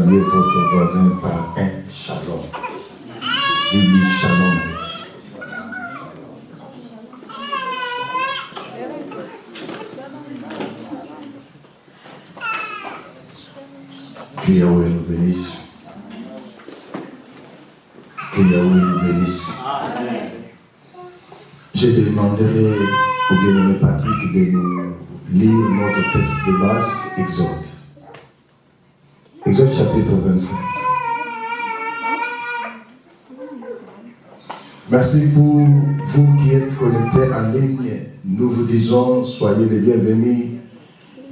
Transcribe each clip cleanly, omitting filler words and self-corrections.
saluer votre voisin par un shalom. Dis-lui shalom. Que Yahweh nous bénisse. Que Yahweh nous bénisse. Je demanderai au bien-aimé Patrick de nous lire notre texte de base, Exode. Exode chapitre 25. Merci pour vous qui êtes connectés en ligne. Nous vous disons, soyez les bienvenus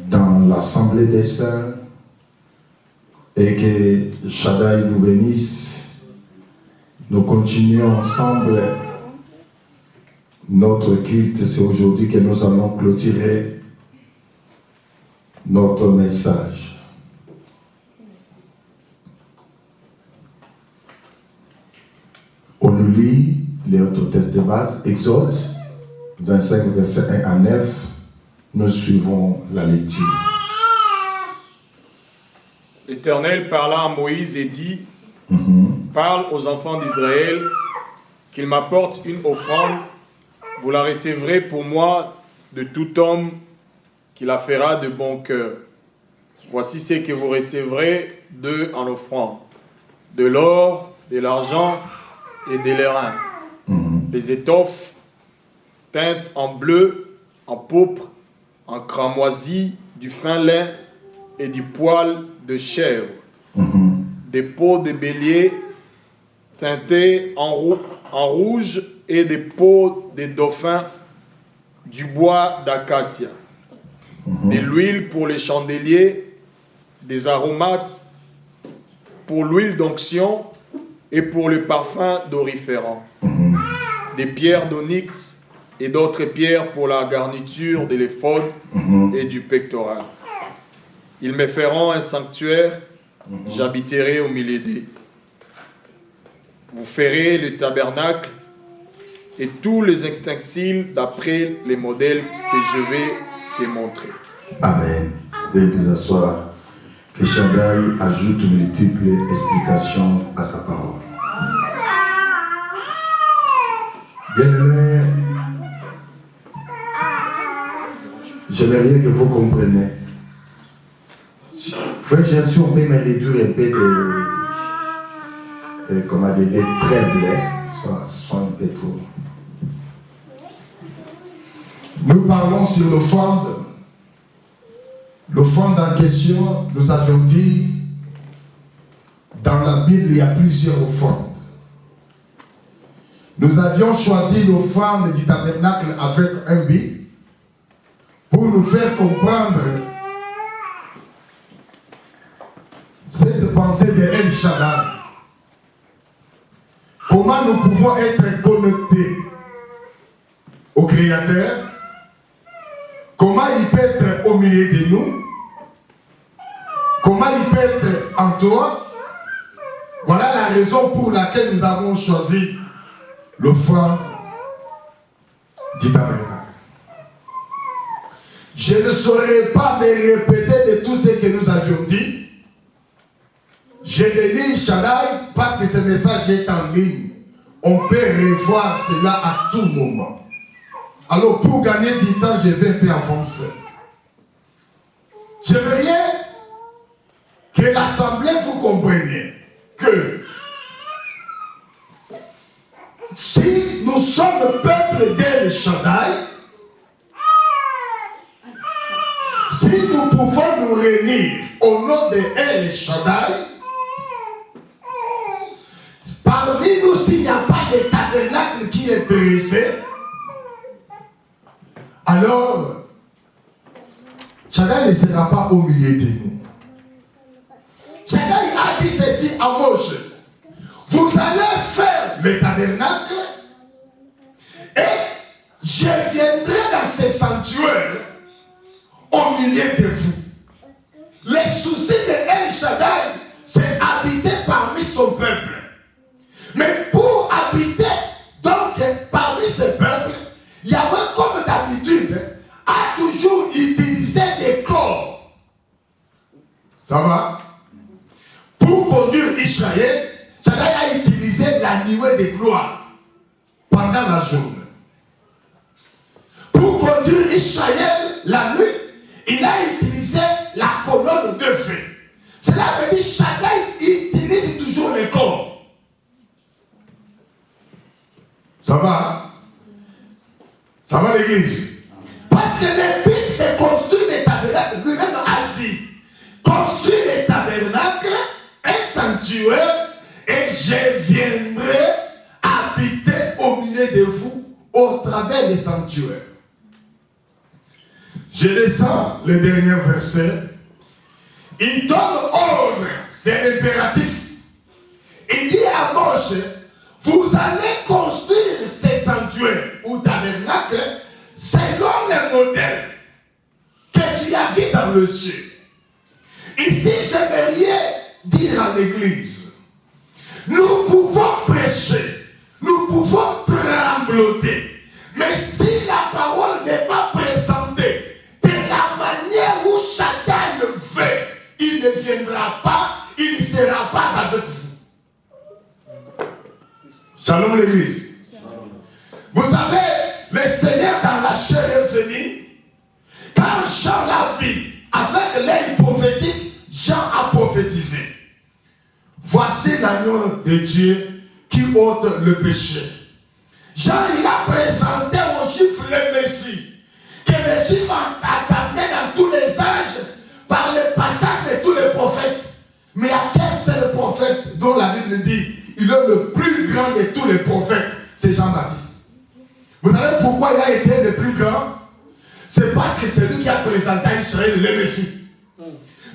dans l'Assemblée des Saints et que Shaddai vous bénisse. Nous continuons ensemble notre culte. C'est aujourd'hui que nous allons clôturer notre message. On nous lit les autres textes de base, Exode 25, versets 1 à 9. Nous suivons la lecture. L'Éternel parla à Moïse et dit, parle aux enfants d'Israël qu'ils m'apportent une offrande. Vous la recevrez pour moi de tout homme qui la fera de bon cœur. Voici ce que vous recevrez d'eux en offrande. De l'or, de l'argent et de l'airain. Des étoffes teintes en bleu, en pourpre, en cramoisi, du fin lin et du poil de chèvre. Des peaux de bélier teintées en rouge et des peaux de dauphin, du bois d'acacia. De l'huile pour les chandeliers, des aromates pour l'huile d'onction et pour le parfum d'oriférant. Des pierres d'onyx et d'autres pierres pour la garniture de l'éphod et du pectoral. Ils me feront un sanctuaire, j'habiterai au milieu d'eux. Vous ferez le tabernacle et tous les ustensiles d'après les modèles que je vais te montrer. Amen. Veuillez vous asseoir. Que Shaddai ajoute multiples explications à sa parole. Bien-aimés, j'aimerais que vous compreniez. Frère Jésus, on peut me réduire un peu des trèbles, ça sont un peu trop. Nous parlons sur l'offrande. L'offrande en question, nous avions dit, dans la Bible, il y a plusieurs offrandes. Nous avions choisi l'offrande du tabernacle avec un but pour nous faire comprendre cette pensée de El Shaddai. Comment nous pouvons être connectés au Créateur? Comment il peut être au milieu de nous? Comment il peut être en toi? Voilà la raison pour laquelle nous avons choisi l'offrande du tabernacle. Je ne saurais pas me répéter de tout ce que nous avions dit. Je dédie Shaddai parce que ce message est en ligne. On peut revoir cela à tout moment. Alors pour gagner du temps, je vais un peu avancer. J'aimerais que l'Assemblée vous compreniez que si nous sommes le peuple d'El Shaddai, si nous pouvons nous réunir au nom de El Shaddai, parmi nous, s'il n'y a pas de tabernacle qui est dressé, alors Shaddai ne sera pas au milieu de nous. Shaddai a dit ceci à Moïse: vous allez faire le tabernacle et je viendrai dans ce sanctuaire au milieu de vous. Le souci de El Shaddai, c'est habiter parmi son peuple. Mais pour habiter donc parmi ce peuple, Yahweh, comme d'habitude, a toujours utilisé des corps. Ça va? Pour conduire Israël, Shaddai a utilisé la nuée de gloire pendant la journée. Pour conduire Israël la nuit, il a utilisé la colonne de feu. Cela veut dire que Shaddai utilise toujours les corps. Ça va? Ça va l'église? Parce que le but de construire les tabernacles, lui-même a dit, construire les tabernacles, un sanctuaire, et je viendrai habiter au milieu de vous au travers des sanctuaires. Je descends le dernier verset. Il donne ordre, c'est l'impératif. Il dit à Moïse, vous allez construire ces sanctuaires ou tabernacles selon le modèle que tu as vu dans le ciel. Ici, j'aimerais dire à l'église, nous pouvons prêcher, nous pouvons trembloter, mais si la parole n'est pas présentée de la manière où chacun le fait, il ne viendra pas, il ne sera pas avec vous. Shalom l'église. Vous savez, le Seigneur dans la chair est venu. Quand Jean l'a vu, avec l'œil prophétique, Jean a prophétisé. Voici l'agneau de Dieu qui ôte le péché. Jean, il a présenté aux Juifs le Messie, que les Juifs attendaient dans tous les âges, par le passage de tous les prophètes. Mais à quel seul prophète dont la Bible dit, il est le plus grand de tous les prophètes, c'est Jean-Baptiste. Vous savez pourquoi il a été le plus grand? C'est parce que c'est lui qui a présenté à Israël le Messie.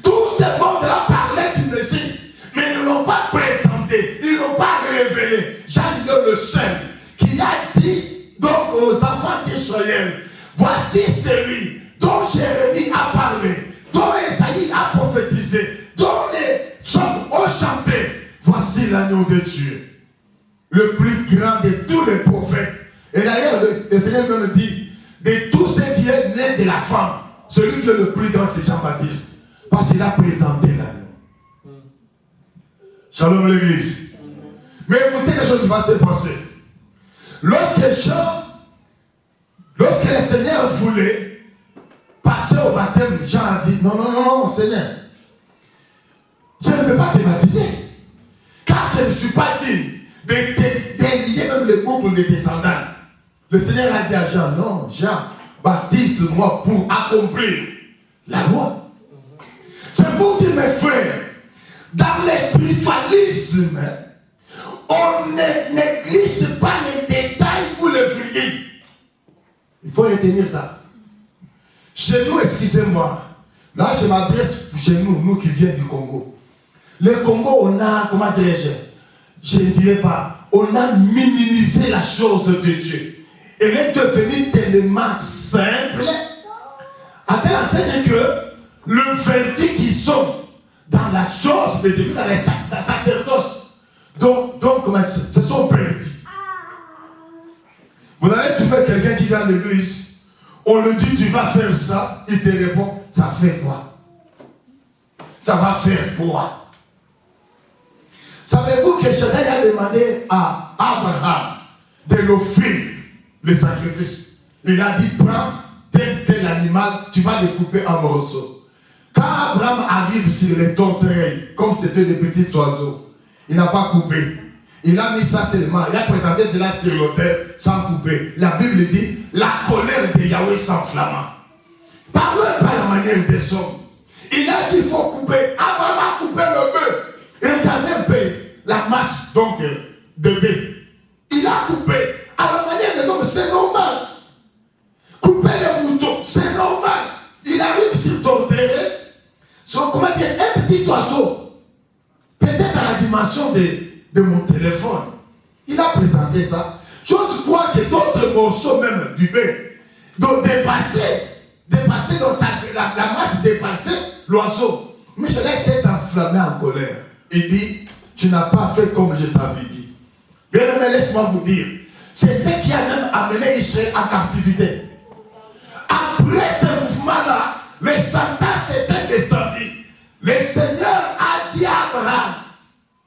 Tout ce monde-là parlait du Messie, mais ils ne l'ont pas présenté, ils ne l'ont pas révélé. Jean est le seul qui a dit donc aux enfants d'Israël, voici celui dont Jérémie a parlé, dont Esaïe a prophétisé, dont les psaumes ont chanté. Voici l'agneau de Dieu, le plus grand de tous les prophètes. Et d'ailleurs, le Seigneur me dit, de tous ceux qui est né de la femme, celui qui est le plus grand, c'est Jean-Baptiste. Parce qu'il a présenté l'agneau. Shalom l'église. Mais écoutez quelque chose qui va se passer. Lorsque le Seigneur voulait passer au baptême, Jean a dit, non, Seigneur, je ne peux pas te baptiser. Car je ne suis pas digne de délier même les boucles de tes sandales. Le Seigneur a dit à Jean, non, Jean, baptise-moi pour accomplir la loi. C'est pour dire, mes frères, dans le spiritualisme, on ne néglige pas les détails ou le virgule. Il faut retenir ça. Chez nous, excusez-moi, là je m'adresse chez nous qui viennent du Congo. Le Congo, on a, comment je ne dirais pas, on a minimisé la chose de Dieu. Elle est devenue tellement simple, à telle enseigne que le verdict qu'ils sont dans la chose de Dieu, dans les sacerdoce, donc ce sont perdus. Vous allez trouver quelqu'un qui vient à l'église, on lui dit tu vas faire ça, il te répond, ça fait quoi? Ça va faire quoi? Savez-vous que Shaddai a demandé à Abraham de l'offrir le sacrifice? Il a dit, prends tel animal, tu vas le couper en morceaux. Quand Abraham arrive sur les tourterelles, comme c'était des petits oiseaux, il n'a pas coupé. Il a mis ça seulement, il a présenté cela sur l'autel sans couper. La Bible dit, la colère de Yahweh s'enflamma. Parlons par la manière des hommes. Il a dit, il faut couper. Abraham a coupé le bœuf. Regardez un peu la masse donc de bœuf. Il a coupé. À la manière des hommes, c'est normal. Couper les moutons, c'est normal. Il arrive sur ton terrain, comment dire, un petit oiseau, peut-être à la dimension de mon téléphone. Il a présenté ça. J'ose croire que d'autres morceaux même du bœuf, donc dépasser donc la masse dépassait l'oiseau. Mais je laisse enflammé en colère. Il dit, tu n'as pas fait comme je t'avais dit. Bien aimé, laisse-moi vous dire, c'est ce qui a même amené Israël en captivité. Après ce mouvement-là, les sentences étaient descendues. Le Seigneur a dit à Abraham,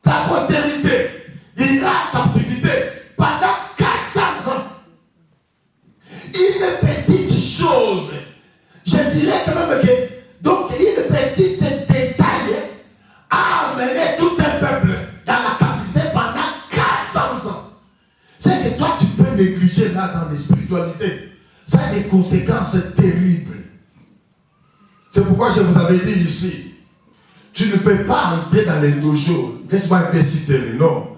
ta postérité ira en captivité pendant 400 ans. Une petite chose, je dirais quand même que, donc une petite détail a amené tout un peuple dans la captivité pendant 400 ans. C'est que toi tu peux négliger là dans les spiritualités. Ça a des conséquences terribles. C'est pourquoi je vous avais dit ici, tu ne peux pas entrer dans les dojos, laisse-moi un peu citer les noms,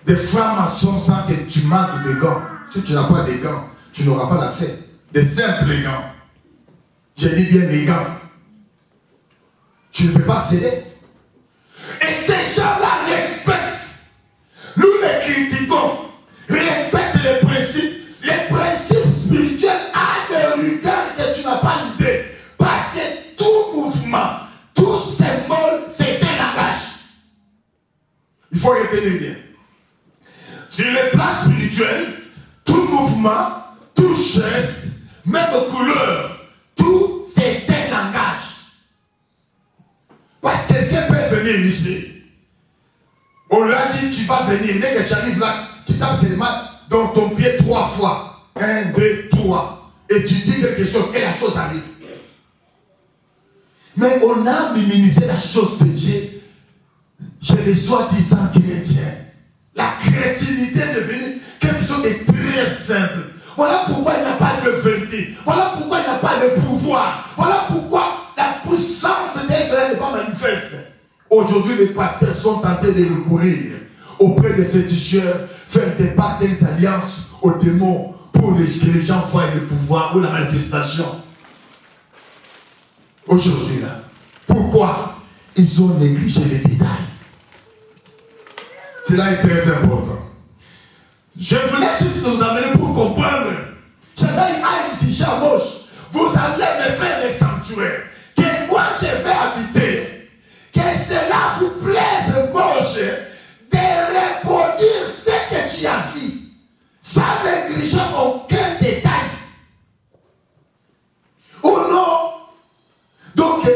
des francs-maçons sans que tu manques de gants. Si tu n'as pas de gants, tu n'auras pas d'accès. Des simples gants. Je dis bien les gants. Tu ne peux pas céder. Et ces gens-là respectent. Nous les critiquons. Respectent les principes spirituels à des rigueurs que tu n'as pas l'idée. Parce que tout mouvement, tout symbole, c'est un langage. Il faut retenir bien. Sur le plan spirituel, tout mouvement, tout geste, même couleur, tout c'est un langage. Parce que quelqu'un peut venir ici. On lui a dit tu vas venir. Dès que tu arrives là, tu tapes seulement dans ton pied 3 fois. 1, 2, 3. Et tu dis quelque chose et la chose arrive. Mais on a minimisé la chose de Dieu chez les soi-disant chrétiens. La chrétienté est devenue quelque chose de très simple. Voilà pourquoi il n'y a pas de vérité. Voilà pourquoi il n'y a pas de pouvoir. Voilà pourquoi la puissance d'Israël n'est pas manifeste. Aujourd'hui, les pasteurs sont tentés de recourir auprès des féticheurs, faire des pactes, des alliances aux démons pour que les gens voient le pouvoir ou la manifestation. Aujourd'hui, là, pourquoi ils ont négligé les détails? Cela est très important. Je voulais juste nous amener pour comprendre. Shaddai a exigé à Moïse, vous allez me faire des sanctuaires, que moi je vais habiter. Que cela vous plaise, Moïse, de reproduire ce que tu as vu, sans négliger aucun détail. Oh non! Donc,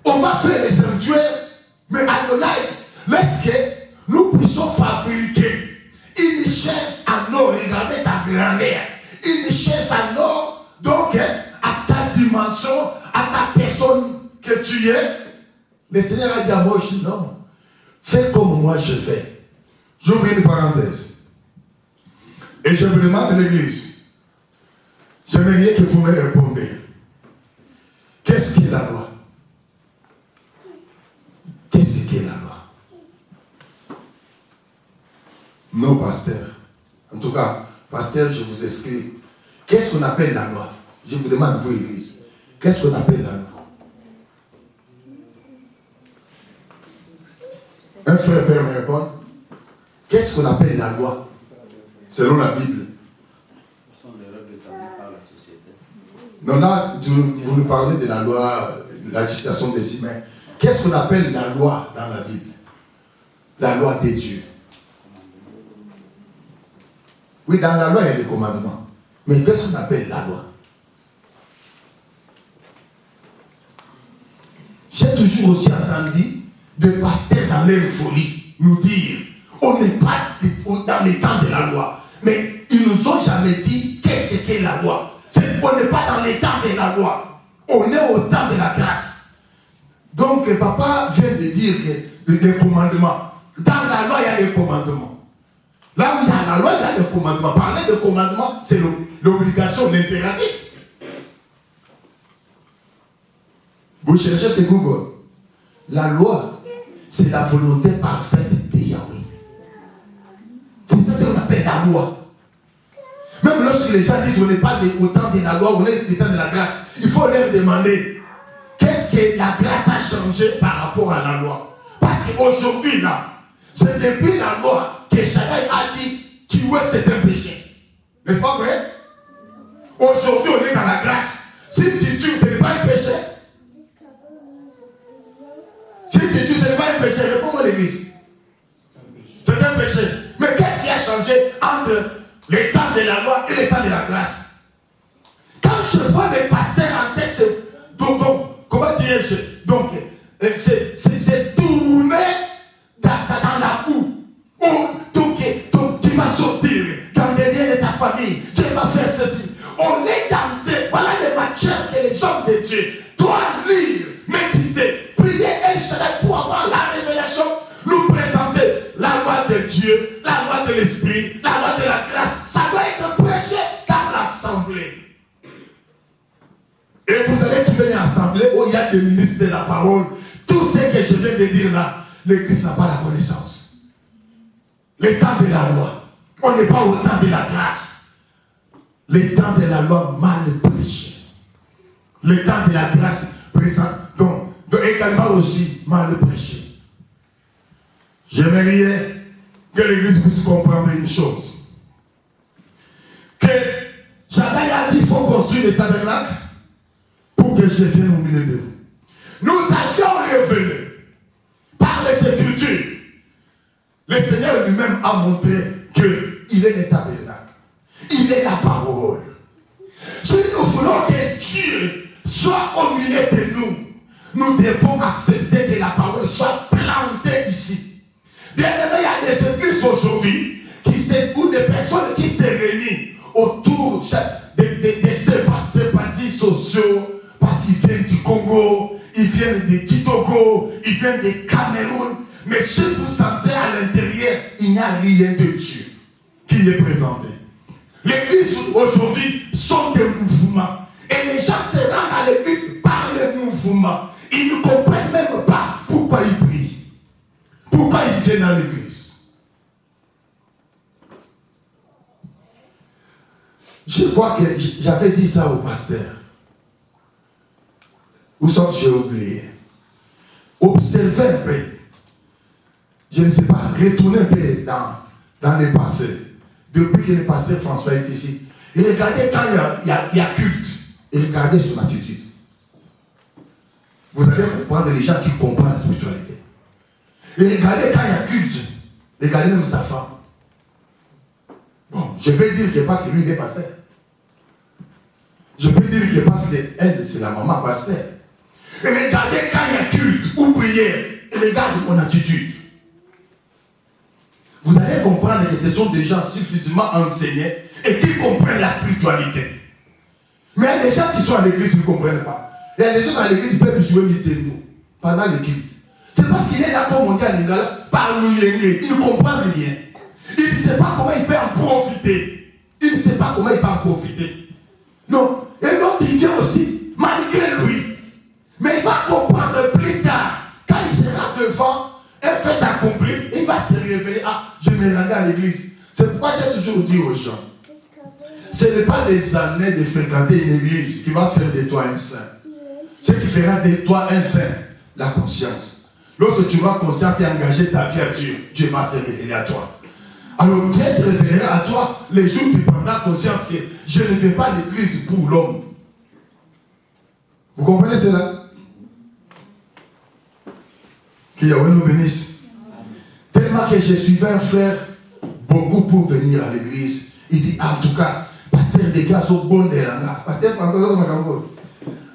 on va faire les sanctuaires, mais Adonai, laisse que nous puissions fabriquer une chaise en or. Regardez ta grandeur. Une chaise en or, donc, à ta dimension, à ta personne que tu es. Le Seigneur a dit à Moïse, non, fais comme moi je fais. J'ouvre une parenthèse. Et je vous demande à l'église, j'aimerais que vous me répondiez. Qu'est-ce qu'est la loi? Qu'est-ce qu'est la loi? Non, pasteur. En tout cas, pasteur, je vous explique. Qu'est-ce qu'on appelle la loi? Je vous demande, vous, église. Qu'est-ce qu'on appelle la loi? Un frère père me répond. Qu'est-ce qu'on appelle la loi? Selon la Bible. Ce sont les règles établies par la société. Non, là, vous nous parlez de la loi, la législation des humains. Qu'est-ce qu'on appelle la loi dans la Bible? La loi des dieux. Oui, dans la loi, il y a des commandements. Mais qu'est-ce qu'on appelle la loi? J'ai toujours aussi entendu des pasteurs dans leur folie nous dire on n'est pas dans les temps de la loi. Mais ils nous ont jamais dit qu'est-ce qu'est la loi. On n'est pas dans les temps de la loi. On est au temps de la grâce. Donc, papa vient de dire que les commandements. Dans la loi, il y a les commandements. Là où il y a la loi, il y a les commandements. Parler de commandements, c'est l'obligation, l'impératif. Vous cherchez, c'est Google. La loi, c'est la volonté parfaite de Yahweh. C'est ça qu'on appelle la loi. Même lorsque les gens disent qu'on n'est pas au temps de la loi, on est au temps de la grâce, il faut leur demander qu'est-ce que la grâce a changé par rapport à la loi. Parce qu'aujourd'hui, là, c'est depuis la loi que Shaddai a dit tuer c'est un péché. N'est-ce pas vrai? Aujourd'hui, on est dans la grâce. Si tu tues, ce n'est pas un péché. Si tu tues, ce n'est pas un péché. Réponds-moi l'église. C'est un péché. Mais qu'est-ce qui a changé entre le temps de la loi et le temps de la grâce? Quand je vois les pasteurs en texte, donc comment dirais-je? Donc, c'est tourné dans la boue. famille, Dieu va faire ceci. On est tenté, voilà les matières que les hommes de Dieu doivent lire, méditer, prier El Shaddai pour avoir la révélation, nous présenter la loi de Dieu, la loi de l'Esprit, la loi de la grâce. Ça doit être prêché dans l'assemblée. Et vous allez trouver une assemblée où il y a des ministres de la parole. Tout ce que je viens de dire là, l'Église n'a pas la connaissance. Le temps de la loi, on n'est pas au temps de la grâce. Le temps de la loi mal prêché. Le temps de la grâce présent, donc également aussi mal prêché. J'aimerais que l'Église puisse comprendre une chose. Que Shaddai a dit qu'il faut construire le tabernacle pour que je vienne au milieu de vous. Nous avions révélé par les Écritures. Le Seigneur lui-même a montré qu'il est le tabernacle. Il est la parole. Si nous voulons que Dieu soit au milieu de nous, nous devons accepter que la parole soit plantée ici. Bien aimé, il y a des églises aujourd'hui ou des personnes qui se réunissent autour de ces partis sociaux parce qu'ils viennent du Congo, ils viennent de Togo, ils viennent de Cameroun. Mais si vous sentez à l'intérieur, il n'y a rien de Dieu qui est présenté. L'église aujourd'hui sont des mouvements. Et les gens se rendent à l'église par les mouvements. Ils ne comprennent même pas pourquoi ils prient. Pourquoi ils viennent à l'église. Je crois que j'avais dit ça au pasteur. Où sont j'ai oublié. Observez un peu. Je ne sais pas, retournez un peu dans le passé. Depuis que le pasteur François est ici. Et regardez quand il y a culte. Et regardez son attitude. Vous allez comprendre les gens qui comprennent la spiritualité. Et regardez quand il y a culte. Regardez même sa femme. Bon, je peux dire que parce que lui il est pasteur. Je peux dire que parce qu'elle c'est la maman pasteur. Et regardez quand il y a culte ou prière. Et regardez mon attitude. Vous allez comprendre que ce sont des gens suffisamment enseignés et qui comprennent la spiritualité. Mais il y a des gens qui sont à l'église qui ne comprennent pas. Il y a des gens à l'église qui peuvent jouer Nintendo pendant le culte. C'est parce qu'il est là pour monter à Lingala par l'Ouyenge. Il ne comprend rien. Il ne sait pas comment il peut en profiter. Il ne sait pas comment il peut en profiter. Non. Et l'autre il vient aussi, malgré lui. Mais il va comprendre plus tard. Quand il sera devant un fait accompli, il va se réveiller. Ah, je me rendais à l'église. C'est pourquoi j'ai toujours dit aux gens. Ce n'est pas les années de fréquenter une église qui va faire de toi un saint. Ce qui fera de toi un saint, la conscience. Lorsque tu vas conscience et engager ta vie à Dieu, Dieu va se révéler à toi. Alors Dieu se révélera à toi les jours où tu prendras conscience que je ne fais pas l'église pour l'homme. Vous comprenez cela? Que Yahweh nous bénisse. Tellement que je suivais un frère beaucoup pour venir à l'église. Il dit, en tout cas, pasteur des gars sont bons de l'anga. Pasteur François,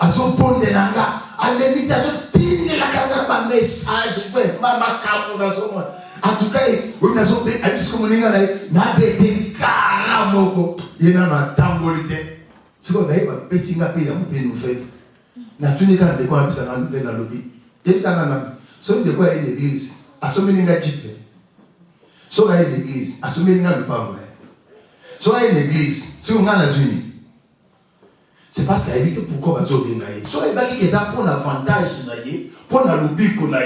ils sont bons de l'anga. À l'invitation, digne la carte par message. Maman, en tout cas, vous n'avez pas dit que vous n'avez caramoko. Il y a un tambolité. C'est comme ça, petit pays, on peut nous faire. Na tous les cas, de quoi ça nous fait dans le lobby. Et ça, c'est de quoi est l'église. À ce moment-là, type. So à l'église, à ce moment-là, le pas vrai. So à l'église, si on a la unis. C'est parce qu'il y a pourquoi on va bien gagner. So il y a des gens pour l'avantage, pour la lobby qu'on a.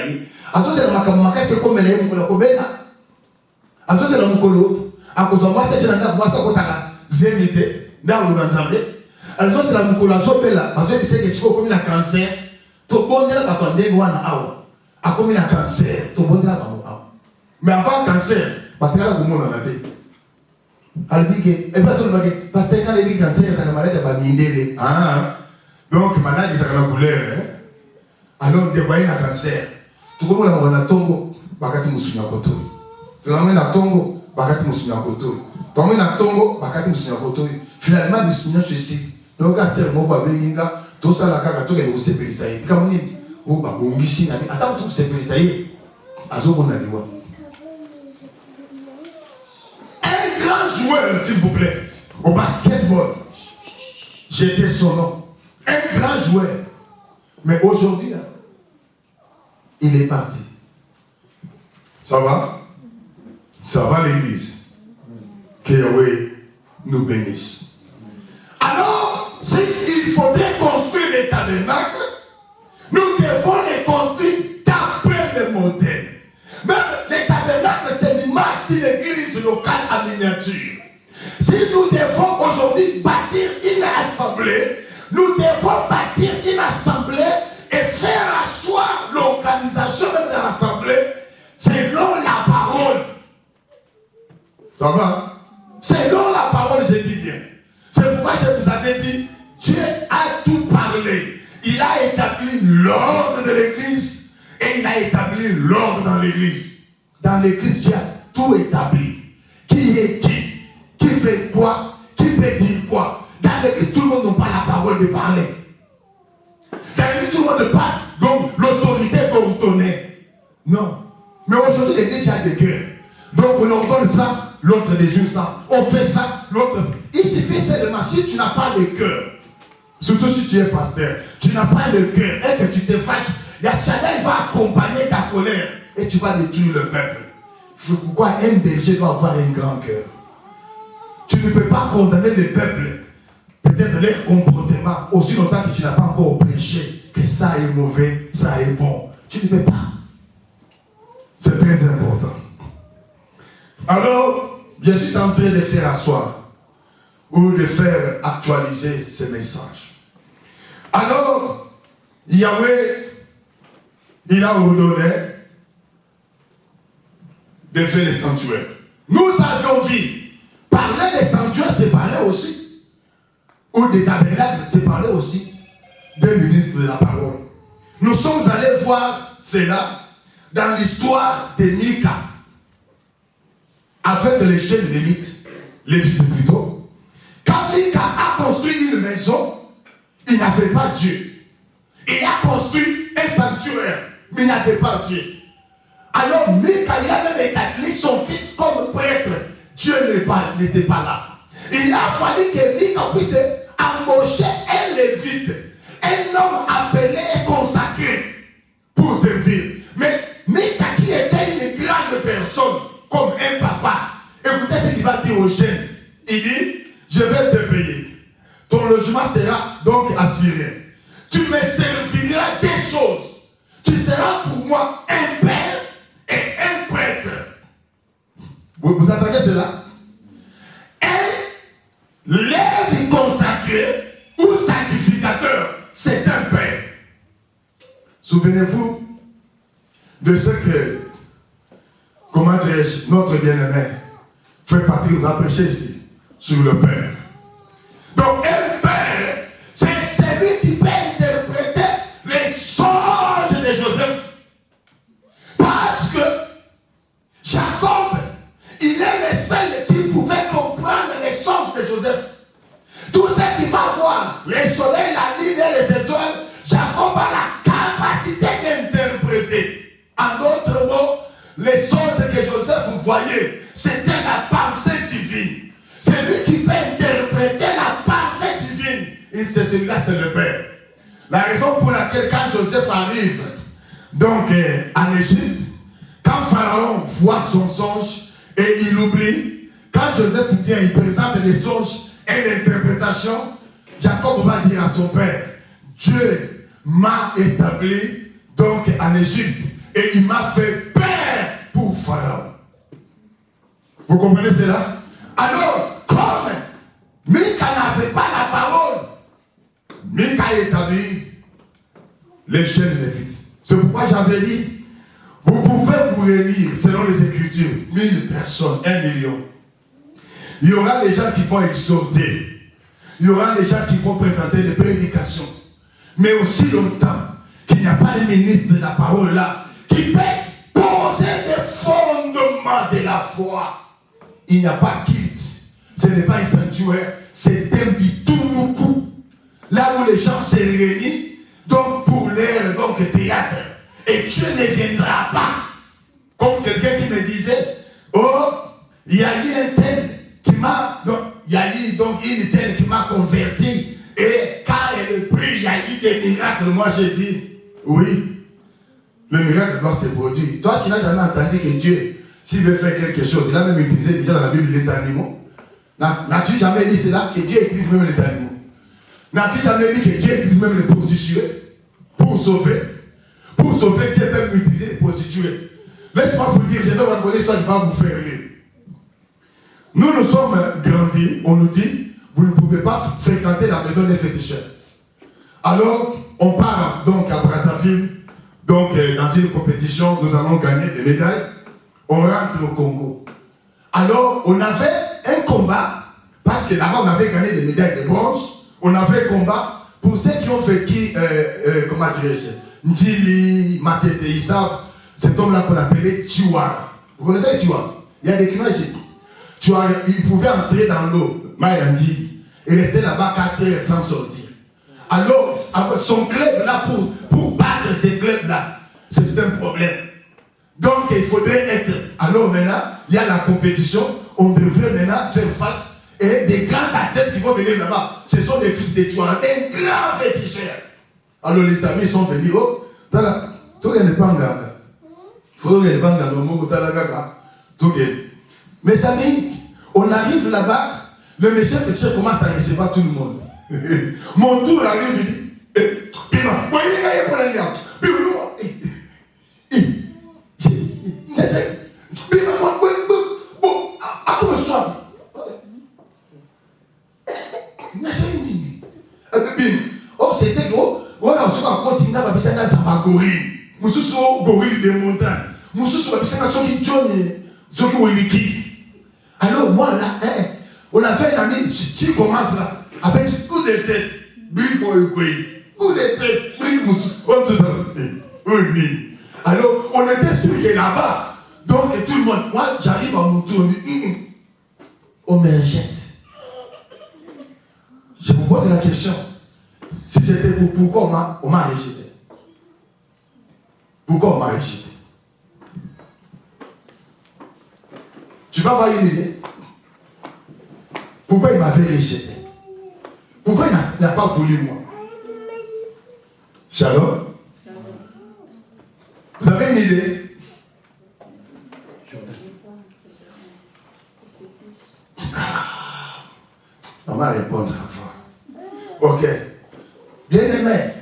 À ce moment-là, c'est comme les gens qui ont combien. À ce moment-là, à cause de moi, c'est que je n'ai pas zénité dans l'ensemble. Alors c'est la mukolo là, parce que c'est que tu comme un cancer. Tout bon là quand on dégoûte na awa. A comme un cancer, tout bon là quand awa. Mais avant cancer, parce que là vous m'en avez. Albi que et pas seulement que parce que quand les cancer ça maladie va mindele. Ah. Donc maladie ça la couleur hein. Alors dévoyer un cancer. Tout comme là on a tongo bakati musunya koto. Tu l'amènes à tongo bakati musunya koto. Tu l'amènes à tongo bakati musunya koto. Finalement musunya ceci. Donc à ce moment où Beninga tout ça la caca tout est au CPSAI. Comme on dit, oh bah on ici na attends tout CPSAI. Azo on a dit quoi? Un grand joueur s'il vous plaît. Au basketball, j'étais son nom. Un grand joueur. Mais aujourd'hui, il est parti. Ça va? Ça va l'église. Que Yahweh nous bénisse. Alors, s'il faudrait construire les tabernacles, nous devons les construire d'après le modèle. Même les tabernacles, c'est l'image d'une église locale en miniature. Si nous devons aujourd'hui bâtir une assemblée, nous devons bâtir une assemblée et faire asseoir l'organisation même de l'assemblée selon la parole. Ça va? Selon la parole, je dis bien. C'est pourquoi je vous avais dit, Dieu a tout parlé. Il a établi l'ordre de l'église et il a établi l'ordre dans l'église. Dans l'église, Dieu a tout établi. Qui est qui fait quoi? Qui peut dire quoi? Dans l'église, tout le monde n'a pas la parole de parler. Dans l'église, tout le monde n'a pas donc l'autorité d'ordonner. Non. Mais aujourd'hui, l'église a des cœurs. Donc on ordonne ça, l'autre déjoue ça. On fait ça, l'autre. Il suffit seulement si tu n'as pas de cœur. Surtout si tu es pasteur, tu n'as pas de cœur et que tu te fâches, Yachada va accompagner ta colère et tu vas détruire le peuple. C'est pourquoi un berger doit avoir un grand cœur. Tu ne peux pas condamner le peuple, peut-être leur comportement, aussi longtemps que tu n'as pas encore prêché que ça est mauvais, ça est bon. Tu ne peux pas. C'est très important. Alors, je suis en train de faire asseoir ou de faire actualiser ce message. Alors, Yahweh, il a ordonné de faire les sanctuaires. Nous avions vu, parler des sanctuaires, c'est parler aussi, ou des tabernacles, c'est parler aussi d'un ministre de la parole. Nous sommes allés voir cela dans l'histoire de Mika, avec les chaînes de Lévites plutôt. Quand Mika a construit une maison, il n'avait pas Dieu. Il a construit un sanctuaire, mais il n'avait pas Dieu. Alors Mika, il a même établi son fils comme prêtre. Dieu n'était pas là. Il a fallu que Mika puisse embaucher un lévite, un homme appelé et consacré pour servir. Mais Mika qui était une grande personne, comme un papa, écoutez ce qu'il va dire aux jeunes. Il dit, je vais te payer. Ton logement sera donc assuré. Tu me serviras des choses. Tu seras pour moi un père et un prêtre. Vous entendez cela? Un lève consacré ou sacrificateur, c'est un père. Souvenez-vous de ce que, comment dirais-je, notre bien-aimé fait partie, vous a prêché ici, sur le père. Donc un père, c'est celui qui peut interpréter les songes de Joseph. Parce que Jacob, il est le seul qui pouvait comprendre les songes de Joseph. Tout ce qu'il va voir, les soleils, la lune et les étoiles, Jacob a la capacité d'interpréter. En d'autres mots, les songes que Joseph voyait, c'était la pensée divine. C'est lui qui peut interpréter la pensée divine. Et c'est celui-là, c'est le Père. La raison pour laquelle quand Joseph arrive donc en Égypte, quand Pharaon voit son songe et il oublie, quand Joseph vient, il présente les songes et l'interprétation, Jacob va dire à son père, Dieu m'a établi donc en Égypte et il m'a fait père pour Pharaon. Vous comprenez cela? Alors, comme Mika n'avait pas la parole, Mika a établi les chaînes des fils. C'est pourquoi j'avais dit, vous pouvez vous relire selon les Écritures, 1000 personnes, 1 million. Il y aura des gens qui vont exhorter, il y aura des gens qui vont présenter des prédications. Mais aussi longtemps qu'il n'y a pas un ministre de la parole là qui peut poser des fondements de la foi. Il n'y a pas quitte. Ce n'est pas un sanctuaire, c'est un bitouloukou. Là où les gens se réunissent, donc pour l'air, donc théâtre. Et Dieu ne viendra pas. Comme quelqu'un qui me disait, oh, il y a eu un tel qui m'a, donc, il y a eu donc donc une telle qui m'a converti. Et quand elle prie, il y a eu des miracles. Moi, je dis, oui, le miracle doit se produire. Toi, tu n'as jamais entendu que Dieu, s'il veut faire quelque chose, il a même utilisé déjà dans la Bible les animaux. N'as-tu jamais dit cela, que Dieu utilise même les animaux? N'as-tu jamais dit que Dieu utilise même les prostituées pour sauver? Pour sauver, Dieu peut même utiliser les prostituées. Laisse-moi vous dire, je vais vous raconter l'histoire qui va vous faire rire. Nous sommes grandis, on nous dit, vous ne pouvez pas fréquenter la maison des féticheurs. Alors, on part donc à Brazzaville, donc dans une compétition, nous allons gagner des médailles. On rentre au Congo. Alors, on avait un combat, parce que là-bas, on avait gagné des médailles de bronze. On avait un combat pour ceux qui ont vécu, comment dirais-je, Ndjili, Matete, ils savent, cet homme-là qu'on appelait Chihuahua. Vous connaissez Chihuahua? Il y a des clients ici. Chihuahua, il pouvait entrer dans l'eau, Mayandi, et rester là-bas 4 heures sans sortir. Alors, son club-là, pour battre ces clubs-là, c'est un problème. Donc, il faudrait être. Alors maintenant, il y a la compétition, on devrait maintenant faire face et des grands athlètes qui vont venir là-bas. Ce sont des fils de Chihuahua, des grands féticheurs. Alors les amis sont venus, oh, tout le monde mes amis, on arrive là-bas, le monsieur féticheur commence à recevoir tout le monde. Mon tour arrive, il dit, Pima, oh, c'était gros. On a aussi un continent qui s'appelle un gorille. Nous sommes gorille des montagnes. Nous sommes un Johnny. Alors, moi là, on a fait un ami, tu commences là, avec un coup de tête. Coup de tête. Alors, on était sûr que là-bas, donc tout le monde, moi j'arrive à mon tour, on me rejette. Je vous pose la question. Si c'était vous, pourquoi on m'a rejeté? Pourquoi on m'a rejeté? Tu vas voir une idée. Pourquoi il m'avait rejeté? Pourquoi il n'a pas voulu moi? Shalom. Vous avez une idée? On va répondre avant. Ok. Bien-aimés,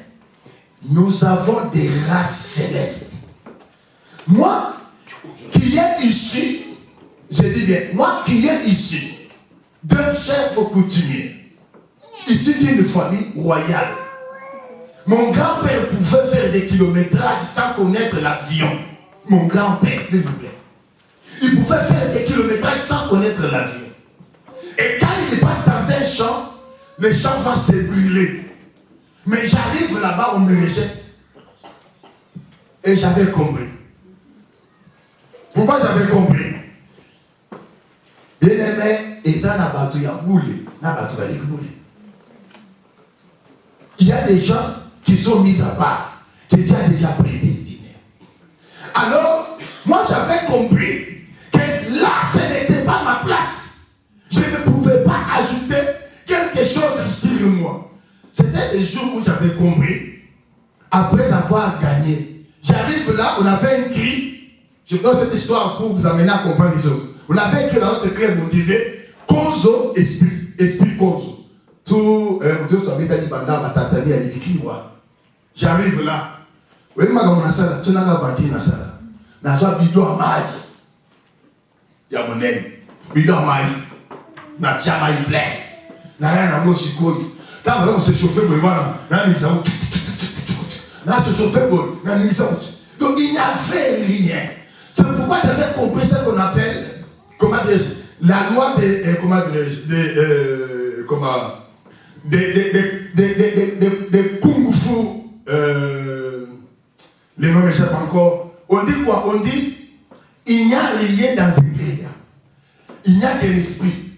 nous avons des races célestes. Moi, qui est issu, je dis bien, moi qui est issu d'un chef coutumier, issu d'une famille royale, mon grand-père pouvait faire des kilométrages sans connaître l'avion. Mon grand-père, s'il vous plaît. Il pouvait faire des kilométrages sans connaître l'avion. Et quand il passe dans un champ, le champ va se brûler. Mais j'arrive là-bas, on me rejette. Et j'avais compris. Pourquoi j'avais compris? Bien aimé, et ça n'a pas tout boulé. Il y a des gens qui sont mis à part, que Dieu a déjà prédestinés. Alors, moi j'avais compris que là, ce n'était pas ma place. Je ne pouvais pas ajouter quelque chose sur moi. C'était des jours où j'avais compris, après avoir gagné. J'arrive là, on avait un cri. Je donne cette histoire pour vous amener à comprendre les choses. On avait un cri dans notre club, on disait Kozo, esprit, esprit Kozo. Tout, j'arrive là. Vous voyez, tu n'as pas vendu na sala. Na joie bidou à maï. Il y a mon aime. Bidou à maï. Na tchama il plaît. Na rien à moi si quoi. Quand on se chauffe, mais voilà. Na ni ça. Na te chauffe, na ni ça. Donc il n'y avait rien. C'est pourquoi j'avais compris ce qu'on appelle, comment dire, la loi des, comment dire, des kung fu, les noms m'échappent encore. On dit quoi? On dit, il n'y a rien dans ce pays. Il n'y a que l'esprit.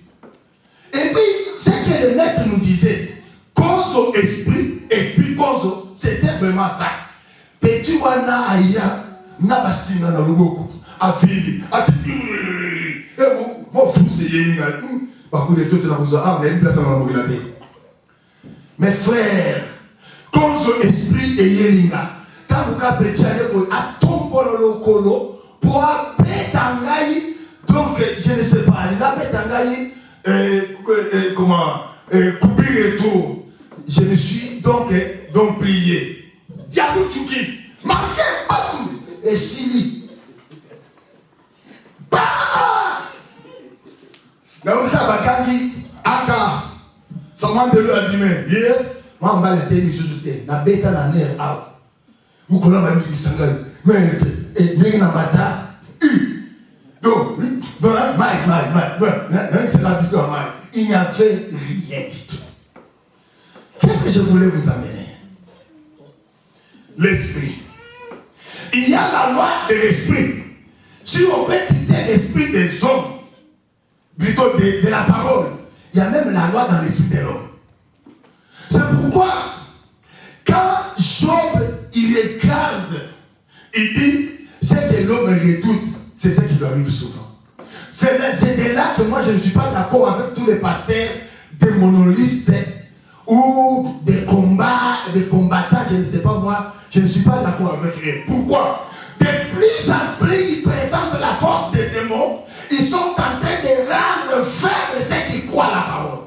Et puis, ce que le maître nous disait, cause esprit, esprit cause, c'était vraiment ça. Petit wana aya, n'abasina na luboko, afili, ati, moi fou c'est yéninga, Beaucoup de tout dans vous ah, on a une place dans la mobilité. Mes frères, comme ce esprit est yélinga, quand vous avez péché à tomber le colo pour pétangaï, donc je ne sais pas, il a pétangaï, comment, couper et tout. Je me suis donc plié. Diabou Tchouki, marqué, bam, et Sili. Bah! Na uta bakangi aka someone de lui a dit mais yes moi on va les tenir sur te na beta na ner a vous connaissez ma vie sanga mais et n'est na mata donc c'est la victoire il n'y avait rien du tout. Qu'est-ce que je voulais vous amener? L'esprit. Il y a la loi de l'esprit. Si on peut quitter l'esprit des hommes, plutôt de la parole, il y a même la loi dans l'esprit de l'homme. C'est pourquoi, quand Job, il regarde, il dit, ce que l'homme redoute, c'est ce qui lui arrive souvent. C'est de là que moi je ne suis pas d'accord avec tous les pasteurs, des monolistes, ou des combats, des combattants, je ne sais pas moi, je ne suis pas d'accord avec eux. Pourquoi? De plus en plus, ils présentent la force des démons. Ils sont en train de rendre faibles ceux qui croient à la parole.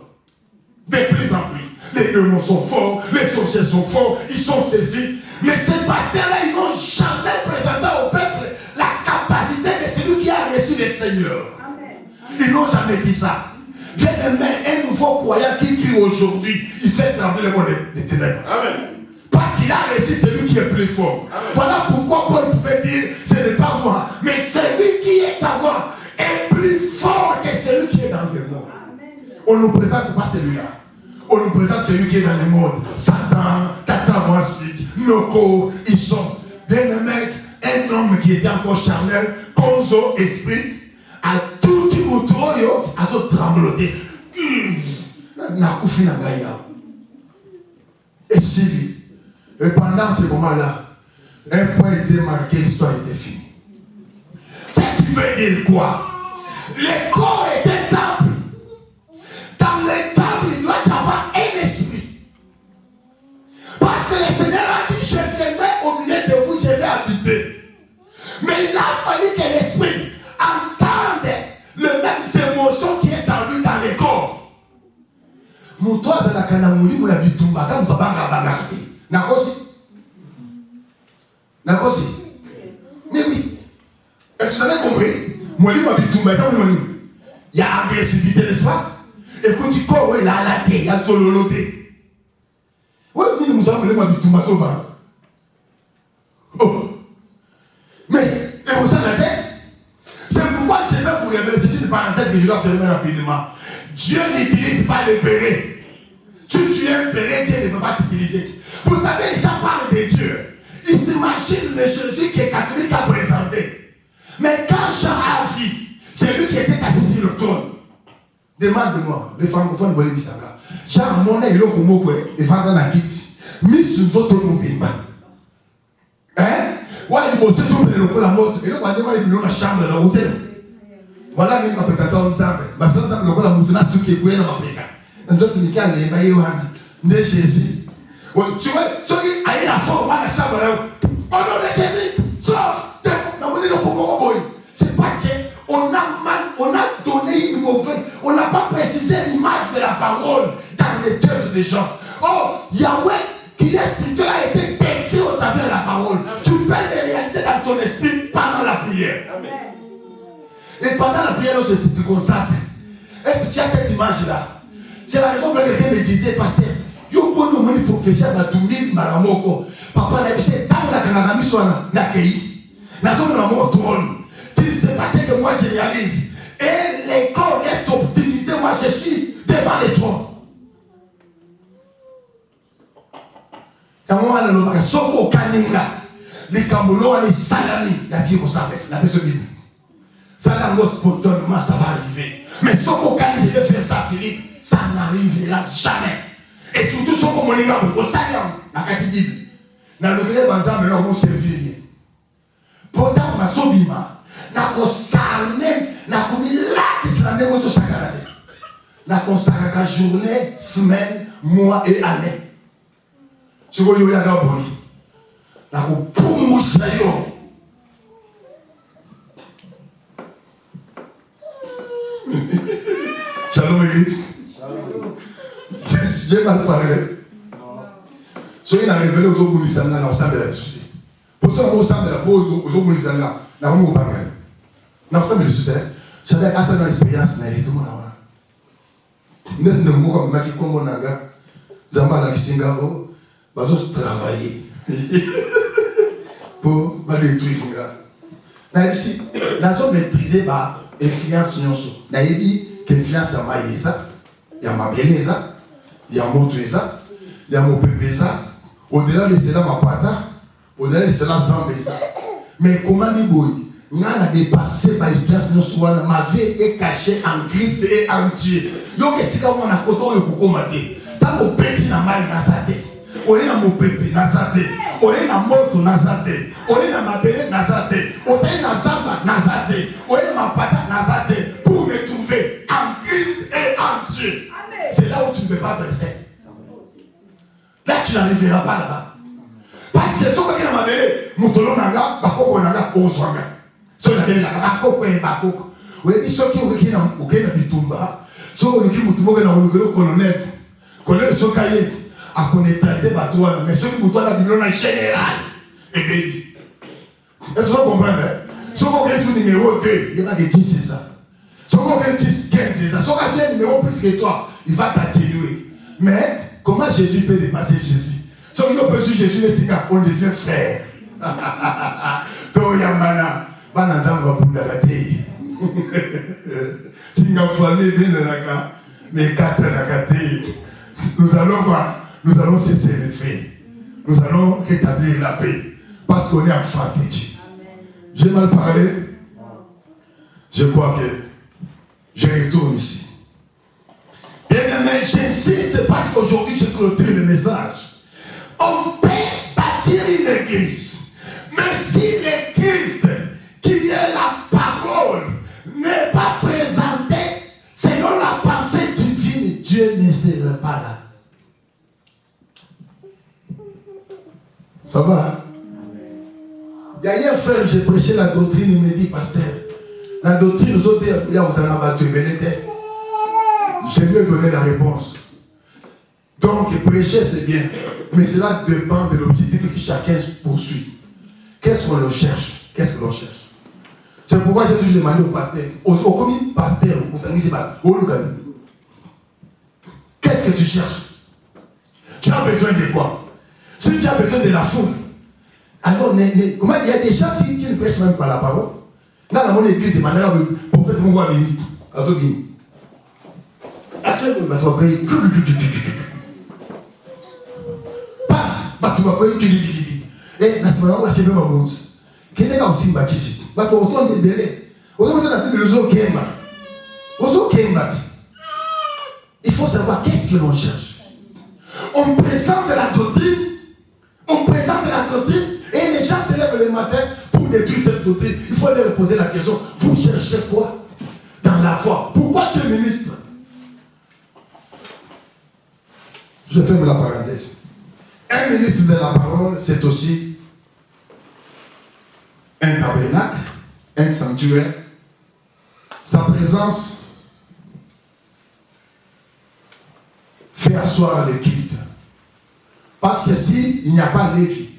De plus en plus. Les démons sont forts, les sorciers sont forts, ils sont saisis. Mais ces pasteurs-là, ils n'ont jamais présenté au peuple la capacité de celui qui a reçu le Seigneur. Amen. Ils n'ont jamais dit ça. Bien aimé, un nouveau croyant qui crie aujourd'hui, il fait trembler le monde des ténèbres. Amen. Parce qu'il a reçu celui qui est plus fort. Amen. Voilà pourquoi Paul pouvait dire, ce n'est pas moi, mais celui qui est à moi est plus fort que celui qui est dans le monde. Amen. On ne nous présente pas celui-là. On nous présente celui qui est dans le monde. Satan, Tatamoisi, Noko, ils sont. Bien aimé, un homme qui était encore charnel, Konzo, esprit, a tout le monde a trembloté. Et si, et pendant ce moment-là, un point était marqué, l'histoire était finie. Ce qui veut dire quoi? Le corps est un temple. Dans le temple, il doit y avoir un esprit. Parce que le Seigneur a dit, je viendrai au milieu de vous, je vais habiter. Mais il a fallu que l'esprit entende le même émotion qui est en lui dans le corps. Moutoua za la kanamouli mou la bitumba ça moutoua banga bagarté. Nakosi. Mais oui. Est-ce que vous avez compris? Mouli mou la bitumba ça mou. Il y a agressivité, n'est-ce pas? Écoute, tu corps, il a la tête, il a sololoté. Oui, mais moutoua mou la bitumba ça mou. Oh. Mais, et vous savez la tête? C'est pourquoi je vais vous révéler, c'est une parenthèse que je dois fermer rapidement. Dieu n'utilise pas les pérés. Si tu es un péré, Dieu ne veut pas t'utiliser. Vous savez, les gens parlent de Dieu. Ils s'imaginent le Jésus qui est catholique à présenter. Mais quand Jean a vu, c'est lui qui était assis sur le trône. Demande-moi, les francophones de Bolivie Sanga. Jean, mon est le Komoko, et Fanda Nakiti. Mis sur votre mobile. Hein? Ouais, il bosse sur le loco la moto. Et là, on va dire qu'il y a une chambre dans l'hôtel. Voilà, nous avons présenté ensemble. Ma femme, ça me l'a dit, nous avons dit qu'il y a un Africain. Nous avons dit qu'il y a un Bayohan, de Jésus. Tu vois, ceux qui ont la forme, la chambre là. Au nom de Jésus, sors. C'est parce qu'on a donné une mauvaise, on n'a pas précisé l'image de la parole dans les cœurs des gens. Oh, Yahweh, qui est spirituel, a été décrit au travers de la parole. Tu peux les réaliser dans ton esprit pendant la prière. Amen. Et pendant la prière, lorsque tu te concentres, est-ce que tu as cette image-là? C'est la raison pour laquelle quelqu'un me disait, pasteur, yo bon no moni professeur va tourner maramoko. Papa n'a dit, tant la canagami soit n'accueilli. N'a pas de mon trône. Tu sais pas ce que moi je réalise. Et les corps restent optimisés. Moi je suis devant les trônes. Quand on a le nom de Soko Kaninga, les Kambulo, les Salami, la vie au savait, la personne dit. Ça dans l'autre spontanément, ça va arriver. Mais Soko Kaninga, je vais faire ça, Philippe, ça n'arrivera jamais. Et surtout, Soko Moninga, au Salam, la Katidib, dans le grève ensemble, là, on servir. Pourtant, on a sobima, n'a pas s'armer, n'a pas mis là, qui se l'a négocié chaque année. na consacraka journée, semaine, mois et année. Ce que vous avez dit, na kupungusha yo. Shalom Église. J'ai mal parlé. Ce qui n'a révélé aux autres Nisanga dans le sang de la société. Pour ça, au sang de la peau, aux autres Nisanga, n'a pas parlé. Dans le sang de la société, j'avais assez dans l'expérience, n'a été mon amour. Nous sommes comme Maki Komonaga, Zamba la Singapore, nous allons travailler pour détruire. Nous avons maîtrisé l'influence. Nous avons dit que l'influence est ça. Il y a ma beleza, il y a mon trésor, il y a mon pépéza. Au-delà de cela, ma pata, au-delà de cela, Zambéza. Mais comment dit-il? On a dépassé par l'expérience, ma vie est cachée en Christ et en Dieu. Donc, si on a coton et beaucoup maté, tant qu'on petit n'a mal dans sa tête, on est dans mon pépé dans sa tête, on est dans moto dans sa tête, on est dans ma belle dans sa tête, on est dans Zamba dans sa tête, on est dans ma patate dans sa tête, pour me trouver en Christ et en Dieu. C'est là où tu ne peux pas verser. Là, tu n'arriveras pas là-bas. Parce que tout le monde est dans ma belle, Moutolo Nanga, Bakoko Nanga, Ozwanga. So na bela bakoko e bakoko we isoki ukina ukena bitumba so oluki mutu boke na olukelo colonel so kaye akonetaliser bato wana mais soki mutu ala bino na général ebebi est-ce que vous comprenez so ko kesu numéro 2 il va que 10 c'est ça so ko que 10 15 c'est ça so ka j'ai numéro plus que toi il va t'atténuer mais comment Jésus peut dépasser Jésus so on peut suivre Jésus les tika on devient frère to yamana bana zamba bundaka te singa famille benaka mais 4 naka te nous allons quoi nous allons cesser les faits nous allons rétablir la paix parce qu'on est enfant de Dieu. J'ai mal parlé, je crois que je retourne ici. Bien aimé, j'insiste parce qu'aujourd'hui je clôture le message. On peut bâtir une église, mais si l'église qui est la parole n'est pas présentée selon la pensée divine, Dieu ne sera pas là. Ça va? Il y a un frère, j'ai prêché la doctrine, il me dit, pasteur, la doctrine, nous autres, il y a vous en abattu, je lui ai donné la réponse. Donc, prêcher, c'est bien, mais cela dépend de l'objectif que chacun poursuit. Qu'est-ce qu'on cherche? Qu'est-ce que l'on cherche? C'est pourquoi j'ai toujours demandé au pasteur, au commis pasteur, qu'est-ce que tu cherches? Tu as besoin de quoi? Si tu as besoin de la foule, alors comment il y a des gens qui ne prêchent même pas la parole. Dans mon église, c'est manière pour faire mon voix venir. Azogini. Actuellement, tu vas payer. Tu vas payer. Et la semaine, on va tirer ma bouche. Quel est aussi ma question? Bah, pour autant de délai. Autant de le zoo Kemba. Ozo Kemba. Il faut savoir qu'est-ce que l'on cherche. On présente la doctrine. On présente la doctrine. Et les gens se lèvent le matin pour détruire cette doctrine. Il faut leur poser la question. Vous cherchez quoi? Dans la foi. Pourquoi tu es ministre? Je ferme la parenthèse. Un ministre de la parole, c'est aussi un tabernacle, un sanctuaire. Sa présence fait asseoir les cultes. Parce que s'il n'y a pas Lévi,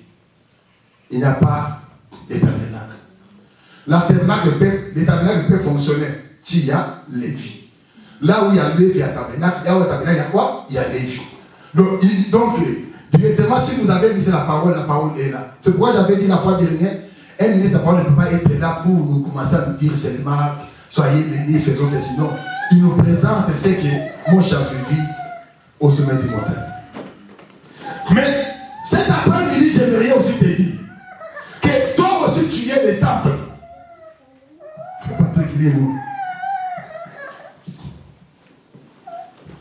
il n'y a pas de tabernacle. Le tabernacle peut fonctionner s'il y a Lévi. Là où il y a Lévi, il y a tabernacle. Là où il y a tabernacle, il y a quoi? Il y a Lévi. Donc, directement, si vous avez dit la parole est là. C'est pourquoi j'avais dit la fois dernière, un ministre de la parole ne peut pas être là pour nous commencer à nous dire seulement, soyez bénis, faisons ceci. Non, il nous présente ce que mon chef vit au sommet du montagne. Mais cet après-midi, j'aimerais aussi te dire que toi aussi tu es le temple. Il ne faut pas tranquilliser nous.